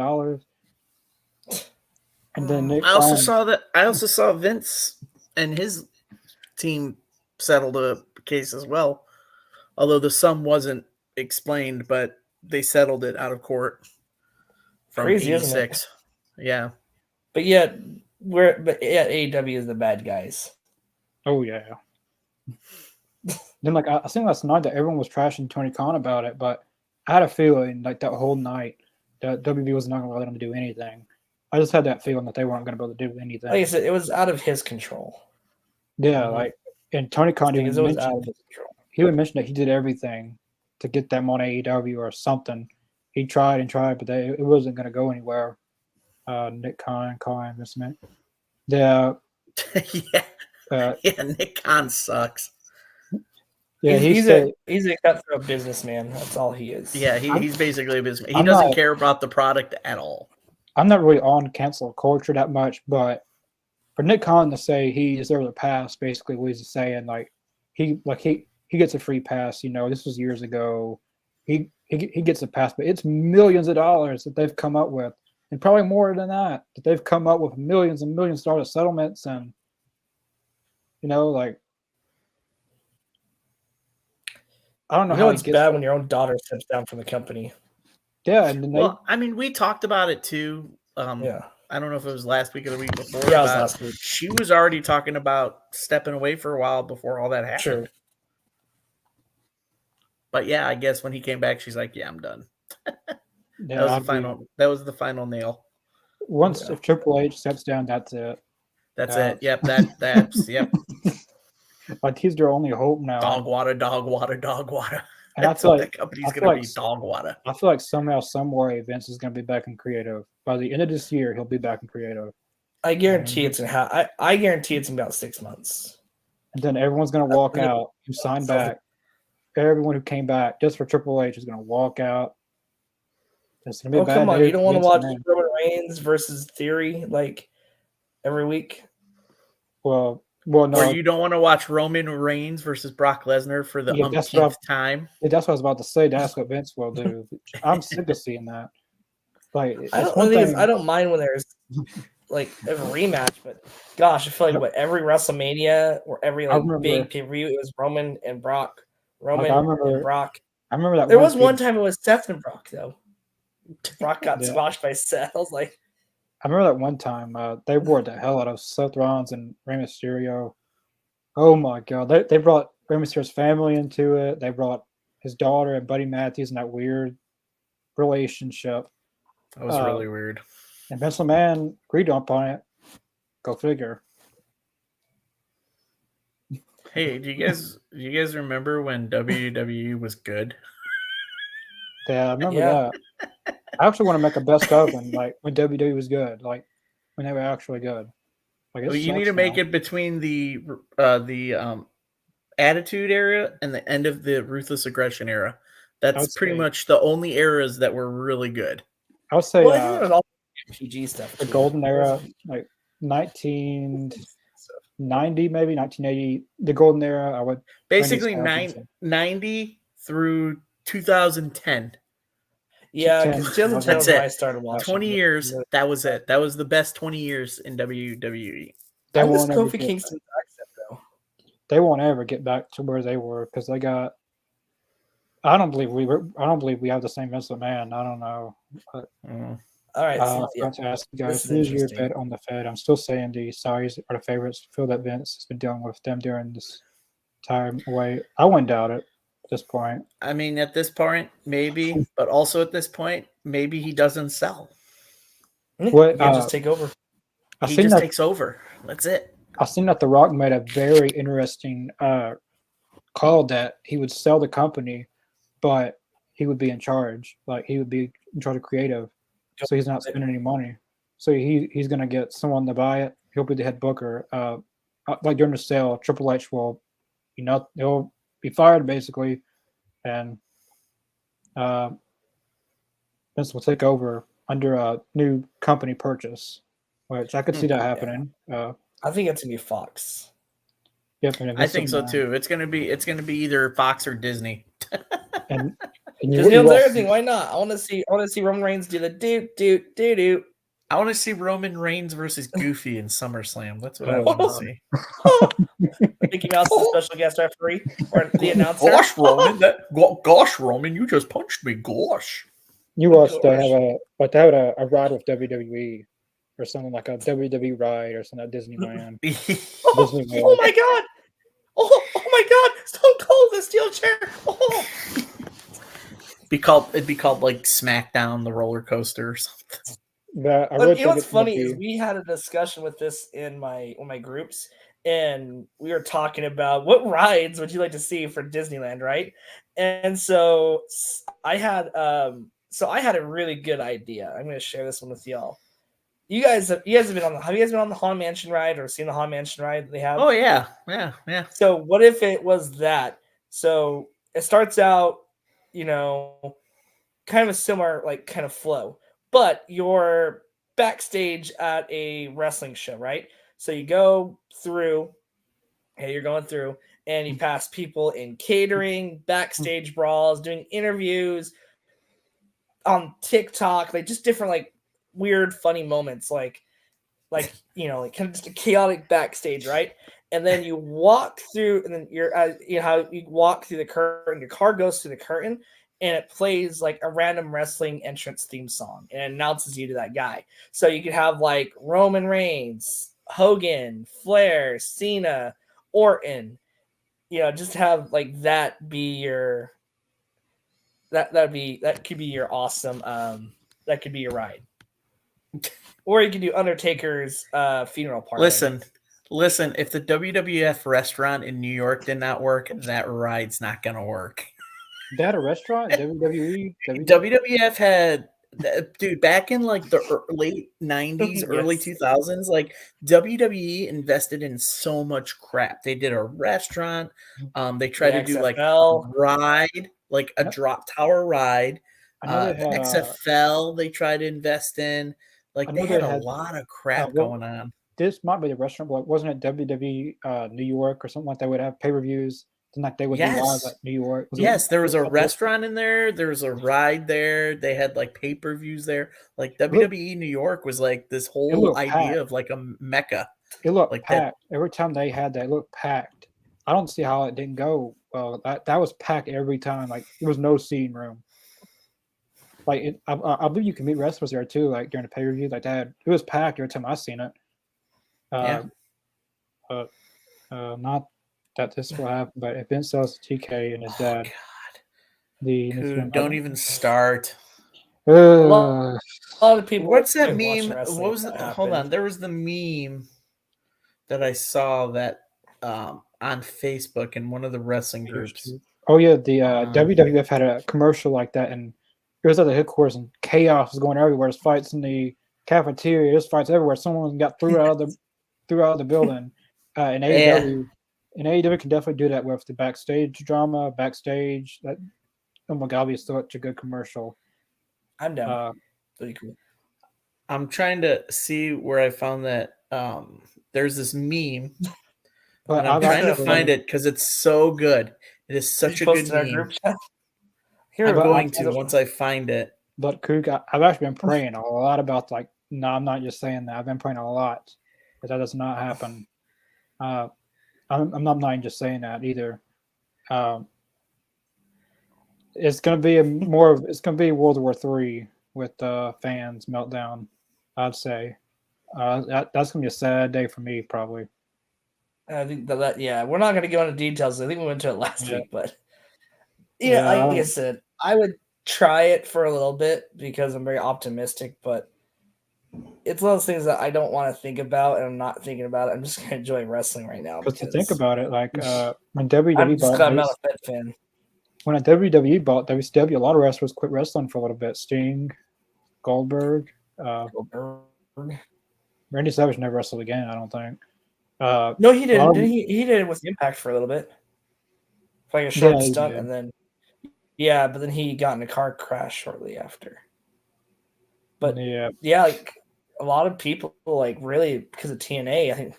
And then I also saw Vince and his team settled a case as well. Although the sum wasn't explained, but they settled it out of court from Crazy, 86. isn't it? Yeah. But yet AEW is the bad guys. Oh yeah. Then I seen last night that everyone was trashing Tony Khan about it, but I had a feeling like that whole night that WB was not going to let them to do anything. I just had that feeling that they weren't going to be able to do anything. Like I said, it was out of his control. Yeah, and Tony Khan even mentioned he would mention that he did everything to get them on AEW or something. He tried and tried, but it wasn't going to go anywhere. Nick Khan, this man. Yeah, Nick Khan sucks. Yeah, he's a cutthroat businessman. That's all he is. Yeah, he's basically a businessman. He doesn't care about the product at all. I'm not really on cancel culture that much, but for Nick Khan to say he deserves a pass, basically what he's saying, like he gets a free pass. This was years ago. He gets a pass, but it's millions of dollars that they've come up with, and probably more than that they've come up with millions and millions of dollars settlements, and I don't know how it's bad when your own daughter steps down from the company. Yeah, we talked about it too. Yeah. I don't know if it was last week or the week before. Yeah, it was last week. She was already talking about stepping away for a while before all that happened. Sure. But yeah, I guess when he came back, she's like, "Yeah, I'm done." Yeah, that was the final nail. Once if Triple H steps down, that's it. That's it. Yep. That's yep. Like he's their only hope now. Dog water. And I feel like that company's going to be dog water. I feel like somehow, some way, Vince is going to be back in creative. By the end of this year, he'll be back in creative. I guarantee I guarantee it's in about 6 months. And then everyone's going to walk out who signed back. Everyone who came back just for Triple H is going to walk out. It's going to be a bad come on! day You don't for want to Vince watch Roman Reigns versus Theory like every week? Well, no. Or you don't want to watch Roman Reigns versus Brock Lesnar for the umpteenth time? Yeah, that's what I was about to say. That's what Vince will do. I'm sick of seeing that. Like, I don't mind when there's like a rematch, but gosh, I feel like every WrestleMania or every big pay-per-view, it was Roman and Brock. And Brock. I remember that. There was one time it was Seth and Brock though. Brock got squashed by Seth. I was like, I remember that one time they wore the hell out of Seth Rollins and Rey Mysterio. Oh my god, they brought Rey Mysterio's family into it. They brought his daughter and Buddy Matthews in that weird relationship. That was really weird. And Vince McMahon agreed upon it. Go figure. Hey, do you guys remember when WWE was good? Yeah, I remember Yeah. that. I actually want to make a best of one, like when WWE was good, like when they were actually good. Like it Well, you need to sucks make now. it between the Attitude Era and the end of the Ruthless Aggression Era. I That's would pretty say, much the only eras that were really good. I would say Well, I think there was all PG stuff the too. golden There was era, like 1990, maybe 1980. The golden era, I would Basically 90s, 90 through 2010. Yeah, because 2010 That's was when I it. started watching. 20 years, that was it. That was the best 20 years in WWE. They I miss won't ever Kofi get, Kingston's accent though. they won't ever get back to where they were because they got. I don't believe we have the same Vince McMahon. I don't know. All right, I so, forgot to ask you guys, this is who's your interesting. bet on the Fed? I'm still saying the Saudis are the favorites. I feel that Vince has been dealing with them during this time away. I wouldn't doubt it at this point. I mean, at this point, maybe, but also at this point, maybe he doesn't sell. What, You can just take over. I He seen just that takes over. That's it. I seen that The Rock made a very interesting call that he would sell the company, but he would be in charge. Like he would be in charge of creative, so he's not spending any money. So he's gonna get someone to buy it. He'll be the head booker. Like during the sale, Triple H will, he'll be fired basically, and Vince will take over under a new company purchase, which I could see that happening. I think it's gonna be Fox. Yep, and I think so too. It's gonna be either Fox or Disney. And Disney owns everything. Why not? I want to see Roman Reigns do the do. I want to see Roman Reigns versus Goofy in SummerSlam. That's what I want to see. Mickey Mouse is the special guest referee or the announcer. Gosh, Roman, you just punched me. Gosh. You must have a ride with WWE or something like a WWE ride or something at Disneyland. Disneyland. Oh my god! Oh my god! Stone Cold the steel chair. Oh. It'd be called like SmackDown, the roller coaster or something. You know what's funny is we had a discussion with this in my groups, and we were talking about what rides would you like to see for Disneyland, right? And so I had a really good idea. I'm going to share this one with y'all. You guys have been on the Haunted Mansion ride or seen the Haunted Mansion ride they have? Oh yeah. So what if it was that? So it starts out, kind of a similar kind of flow, but you're backstage at a wrestling show, right? So you go through, you're going through, and you pass people in catering, backstage brawls, doing interviews on TikTok, like just different weird, funny moments, like kind of just a chaotic backstage, right? And then you walk through, and then you walk through the curtain. Your car goes through the curtain, and it plays like a random wrestling entrance theme song, and it announces you to that guy. So you could have like Roman Reigns, Hogan, Flair, Cena, Orton. Just have like that be your that could be your awesome. That could be your ride. Or you can do Undertaker's funeral party. Listen, if the WWF restaurant in New York did not work, that ride's not going to work. That a restaurant? WWE? WWF had, dude, back in like the late 90s, Yes. early 2000s, like WWE invested in so much crap. They did a restaurant. They tried to do like a ride, like a drop tower ride. I know they had XFL they tried to invest in. Like they had a lot of crap going on. This might be the restaurant, but wasn't it WWE New York or something like that? Would have pay-per-views, and like they would do live at New York. There was a restaurant in there. There was a ride there. They had like pay-per-views there. Like WWE New York was like this whole idea of like a mecca. It looked like packed. Every time they had that, it looked packed. I don't see how it didn't go well. That was packed every time. Like there was no seating room. Like I believe you can meet wrestlers there too. Like during the pay-per-view, like that, it was packed every time I seen it. Not that this will happen, but if Vince sells TK and his dad, don't even start. A lot of people. What's that meme? What was it? Hold on, there was the meme that I saw that on Facebook in one of the wrestling groups. Oh yeah, the WWF had a commercial like that, and was at the headquarters and chaos was going everywhere. There's fights in the cafeteria. There's fights everywhere. Someone got threw out of the building. In AEW can definitely do that with the backstage drama, backstage. That oh my god, it's such a good commercial. I'm down. Pretty cool. I'm trying to see where I found that. There's this meme, But and I'm trying to find it because it's so good. It is such a good meme. I'm going to once I find it. But Cook, I've actually been praying a lot about no, I'm not just saying that. I've been praying a lot because that does not happen. I'm not even just saying that either. It's gonna be it's gonna be World War III with fans meltdown. I'd say that's gonna be a sad day for me probably. I think that we're not gonna go into details. I think we went to it last week, but like I said, I would try it for a little bit because I'm very optimistic, but it's one of those things that I don't want to think about, and I'm not thinking about it. I'm just gonna enjoy wrestling right now. But to think about it, when WWE I'm not a Fed fan. When WWE bought WCW, a lot of wrestlers quit wrestling for a little bit. Sting, Goldberg. Randy Savage never wrestled again, I don't think. No, he didn't. He did it with Impact for a little bit. Like a short stunt, and then but then he got in a car crash shortly after. But like a lot of people really because of TNA, I think.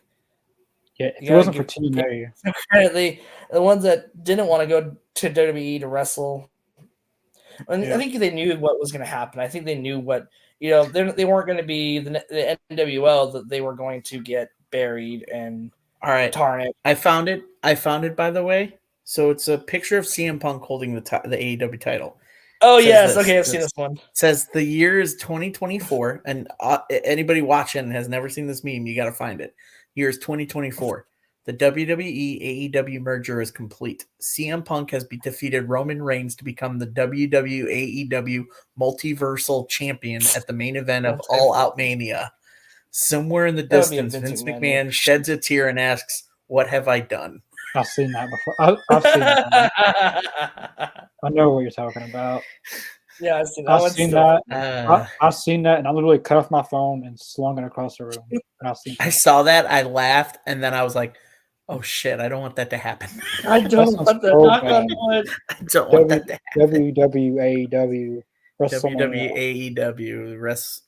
Yeah, if it wasn't for TNA. Apparently, the ones that didn't want to go to WWE to wrestle, I think they knew what was going to happen. I think they knew what they weren't going to be the NWL, that they were going to get buried and tarnished. I found it by the way. So it's a picture of CM Punk holding the AEW title. Oh yes, okay, I've seen this one. It says the year is 2024, and anybody watching has never seen this meme. You got to find it. Year is 2024. The WWE AEW merger is complete. CM Punk has defeated Roman Reigns to become the WWE AEW multiversal champion at the main event of All Out Mania. Somewhere in the distance, Vince McMahon sheds a tear and asks, "What have I done?" I've seen that before. I've seen that. I know what you're talking about. Yeah, I've seen that. I've seen that, and I literally cut off my phone and slung it across the room. I saw that. I laughed, and then I was like, "Oh shit! I don't want that to happen." I don't want that. Knock on wood. I don't want that to happen. WWAEW. WWAEW.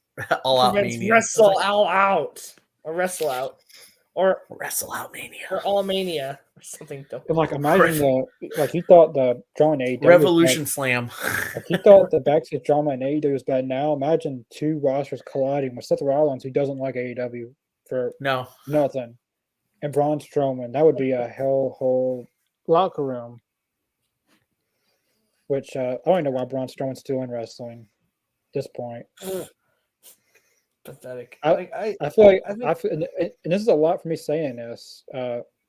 All Out Mania. Wrestle out. Or Wrestle Out. Or Wrestle Out Mania. Or All Mania. Or something dope. Imagine you thought the drama in AEW Revolution Slam. You thought the backstage drama in AEW was bad. Now imagine two rosters colliding with Seth Rollins, who doesn't like AEW for nothing, and Braun Strowman. That would be a hellhole locker room. Which I don't know why Braun Strowman's still in wrestling at this point. Pathetic. I feel like and this is a lot for me saying this.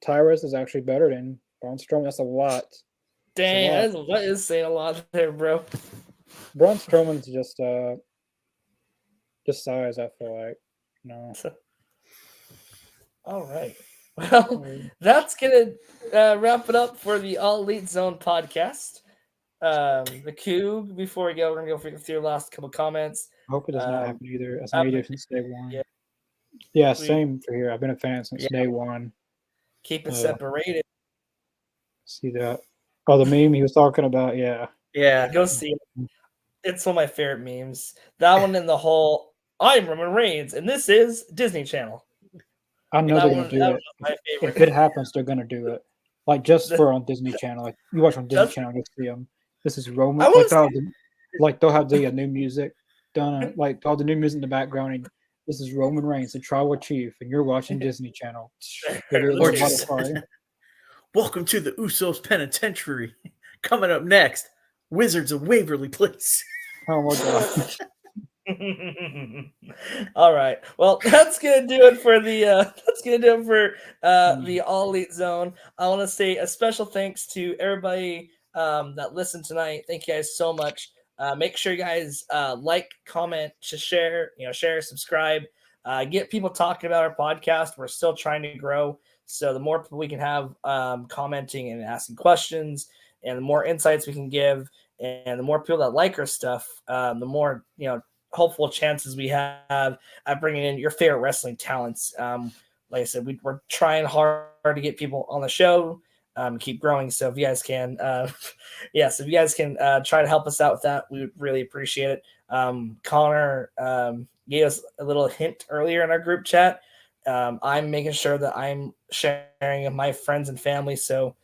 Tyrus is actually better than Braun Strowman. That's a lot. Dang, that is saying a lot there, bro. Braun Strowman's just size, I feel like. No. All right. Well, that's gonna wrap it up for the All Elite Zone podcast. The Coog, before we go, we're gonna go through your last couple comments. I hope it does not happen either. As an AEW since day one. Yeah, same for here. I've been a fan since day one. Keep it separated. See that? Oh, the meme he was talking about. Yeah. Go see it. It's one of my favorite memes. That one in the whole. I'm Roman Reigns, and this is Disney Channel. I know they're gonna do it. If it happens, they're gonna do it. Like just for on Disney Channel. Like you watch on Disney Channel, you see them. This is Roman. They'll have the new music done. Like all the new music in the background. And this is Roman Reigns, the Tribal Chief, and you're watching Disney Channel. Welcome to the Usos Penitentiary. Coming up next, Wizards of Waverly Place. Oh my god. All right. Well, that's gonna do it for the the All Elite Zone. I want to say a special thanks to everybody that listened tonight. Thank you guys so much. Make sure you guys like, comment, share, subscribe, get people talking about our podcast. We're still trying to grow. So the more people we can have commenting and asking questions, and the more insights we can give, And the more people that like our stuff, the more, hopeful chances we have at bringing in your favorite wrestling talents. Like I said, we're trying hard to get people on the show, keep growing. So if you guys can, try to help us out with that, we would really appreciate it. Connor gave us a little hint earlier in our group chat. I'm making sure that I'm sharing with my friends and family. So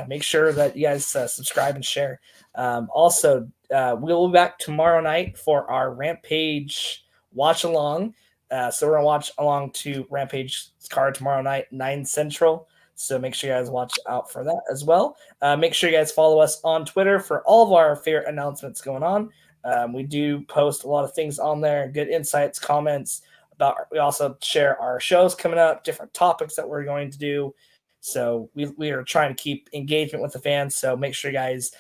make sure that you guys subscribe and share. Also, we'll be back tomorrow night for our Rampage watch along. So we're going to watch along to Rampage card tomorrow night, 9 Central. So make sure you guys watch out for that as well. Make sure you guys follow us on Twitter for all of our favorite announcements going on. We do post a lot of things on there, good insights, comments about. We also share our shows coming up, different topics that we're going to do. So we are trying to keep engagement with the fans. So make sure you guys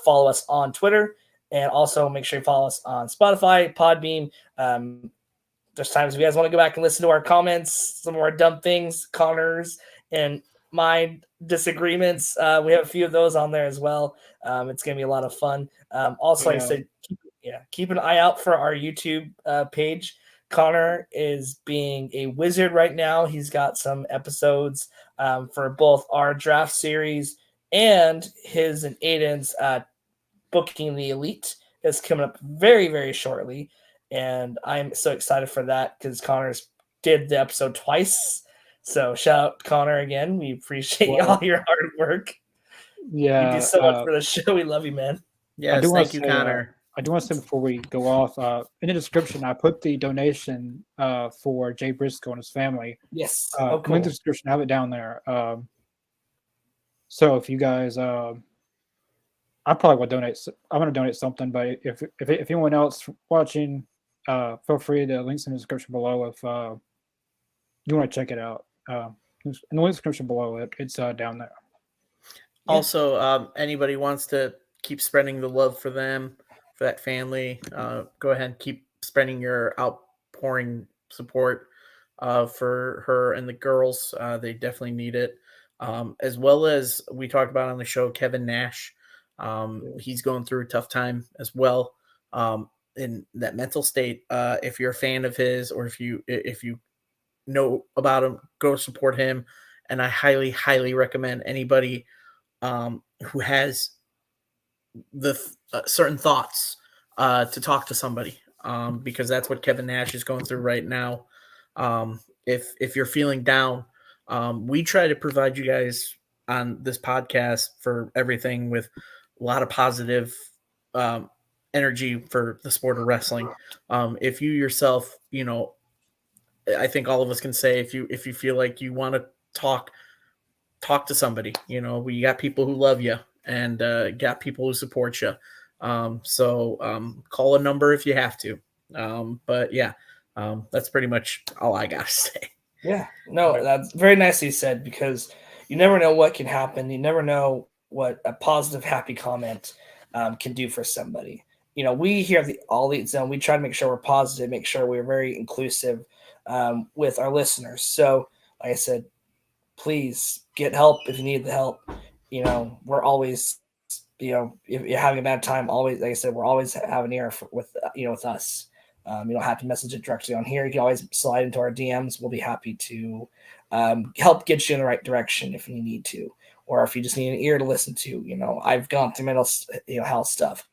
follow us on Twitter, and also make sure you follow us on Spotify, Podbean. There's times if you guys want to go back and listen to our comments, some of our dumb things, Connor's and my disagreements. We have a few of those on there as well. It's going to be a lot of fun. Also, like I said, keep an eye out for our YouTube page. Connor is being a wizard right now. He's got some episodes for both our draft series and his and Aiden's Booking the Elite is coming up very, very shortly. And I'm so excited for that because Connor's did the episode twice. So shout out Connor again. We appreciate all your hard work. Yeah. You do so much for the show. We love you, man. Yes, thank you, Connor. I do want to say before we go off, in the description, I put the donation for Jay Briscoe and his family. Yes. Cool. In the description, I have it down there. So if you guys, I probably will donate. I'm going to donate something, but if anyone else watching, feel free to links in the description below if you want to check it out. In the link description below, it's down there. Also, anybody wants to keep spreading the love for them, for that family, go ahead and keep spreading your outpouring support for her and the girls. They definitely need it. As well as we talked about on the show, Kevin Nash. He's going through a tough time as well in that mental state. If you're a fan of his, or if you know about him, go support him. And I highly, highly recommend anybody who has the certain thoughts to talk to somebody, because that's what Kevin Nash is going through right now. If you're feeling down, we try to provide you guys on this podcast for everything with a lot of positive energy for the sport of wrestling. If you yourself, I think all of us can say, if you feel like you want to talk to somebody, we got people who love you and got people who support you. So call a number if you have to. But yeah, that's pretty much all I got to say. Yeah, no, that's very nicely said, because you never know what can happen. You never know what a positive, happy comment can do for somebody. We here at the All Elite Zone, we try to make sure we're positive, make sure we're very inclusive with our listeners. So, like I said, please get help if you need the help. We're always, if you're having a bad time, always, like I said, we're always have an ear with us. You don't have to message it directly on here. You can always slide into our DMs. We'll be happy to help get you in the right direction if you need to, or if you just need an ear to listen to. I've gone through mental health stuff.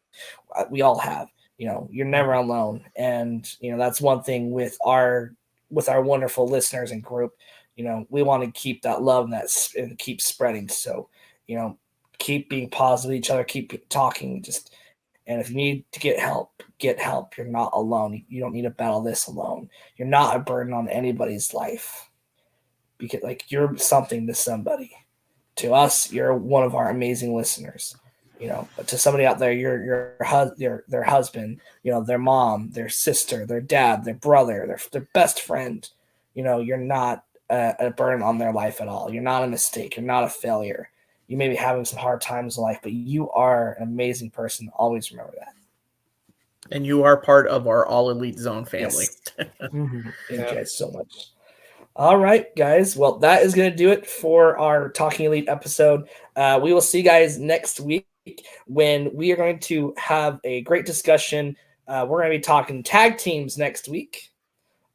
We all have. You're never alone, and that's one thing with our wonderful listeners and group. We want to keep that love and keep spreading. So, keep being positive to each other, keep talking, and if you need to get help, get help. You're not alone. You don't need to battle this alone. You're not a burden on anybody's life, because you're something to somebody. To us, you're one of our amazing listeners. But to somebody out there, you're their husband, their mom, their sister, their dad, their brother, their best friend. You're not a burden on their life at all. You're not a mistake. You're not a failure. You may be having some hard times in life, but you are an amazing person. Always remember that. And you are part of our All Elite Zone family. Yes. Thank you guys so much. All right, guys. Well, that is going to do it for our Talking Elite episode. We will see you guys next week. when we are going to have a great discussion. We're going to be talking tag teams next week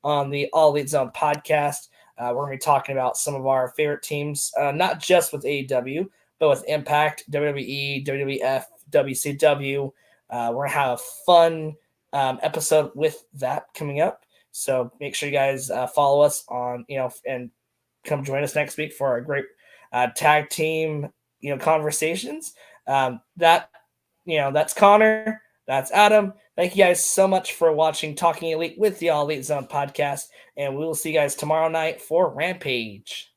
on the All Elite Zone podcast. We're going to be talking about some of our favorite teams, not just with AEW, but with Impact, WWE, WWF, WCW. We're going to have a fun episode with that coming up. So make sure you guys follow us on, and come join us next week for our great tag team, conversations. That's Connor. That's Adam. Thank you guys so much for watching Talking Elite with the All Elite Zone podcast. And we will see you guys tomorrow night for Rampage.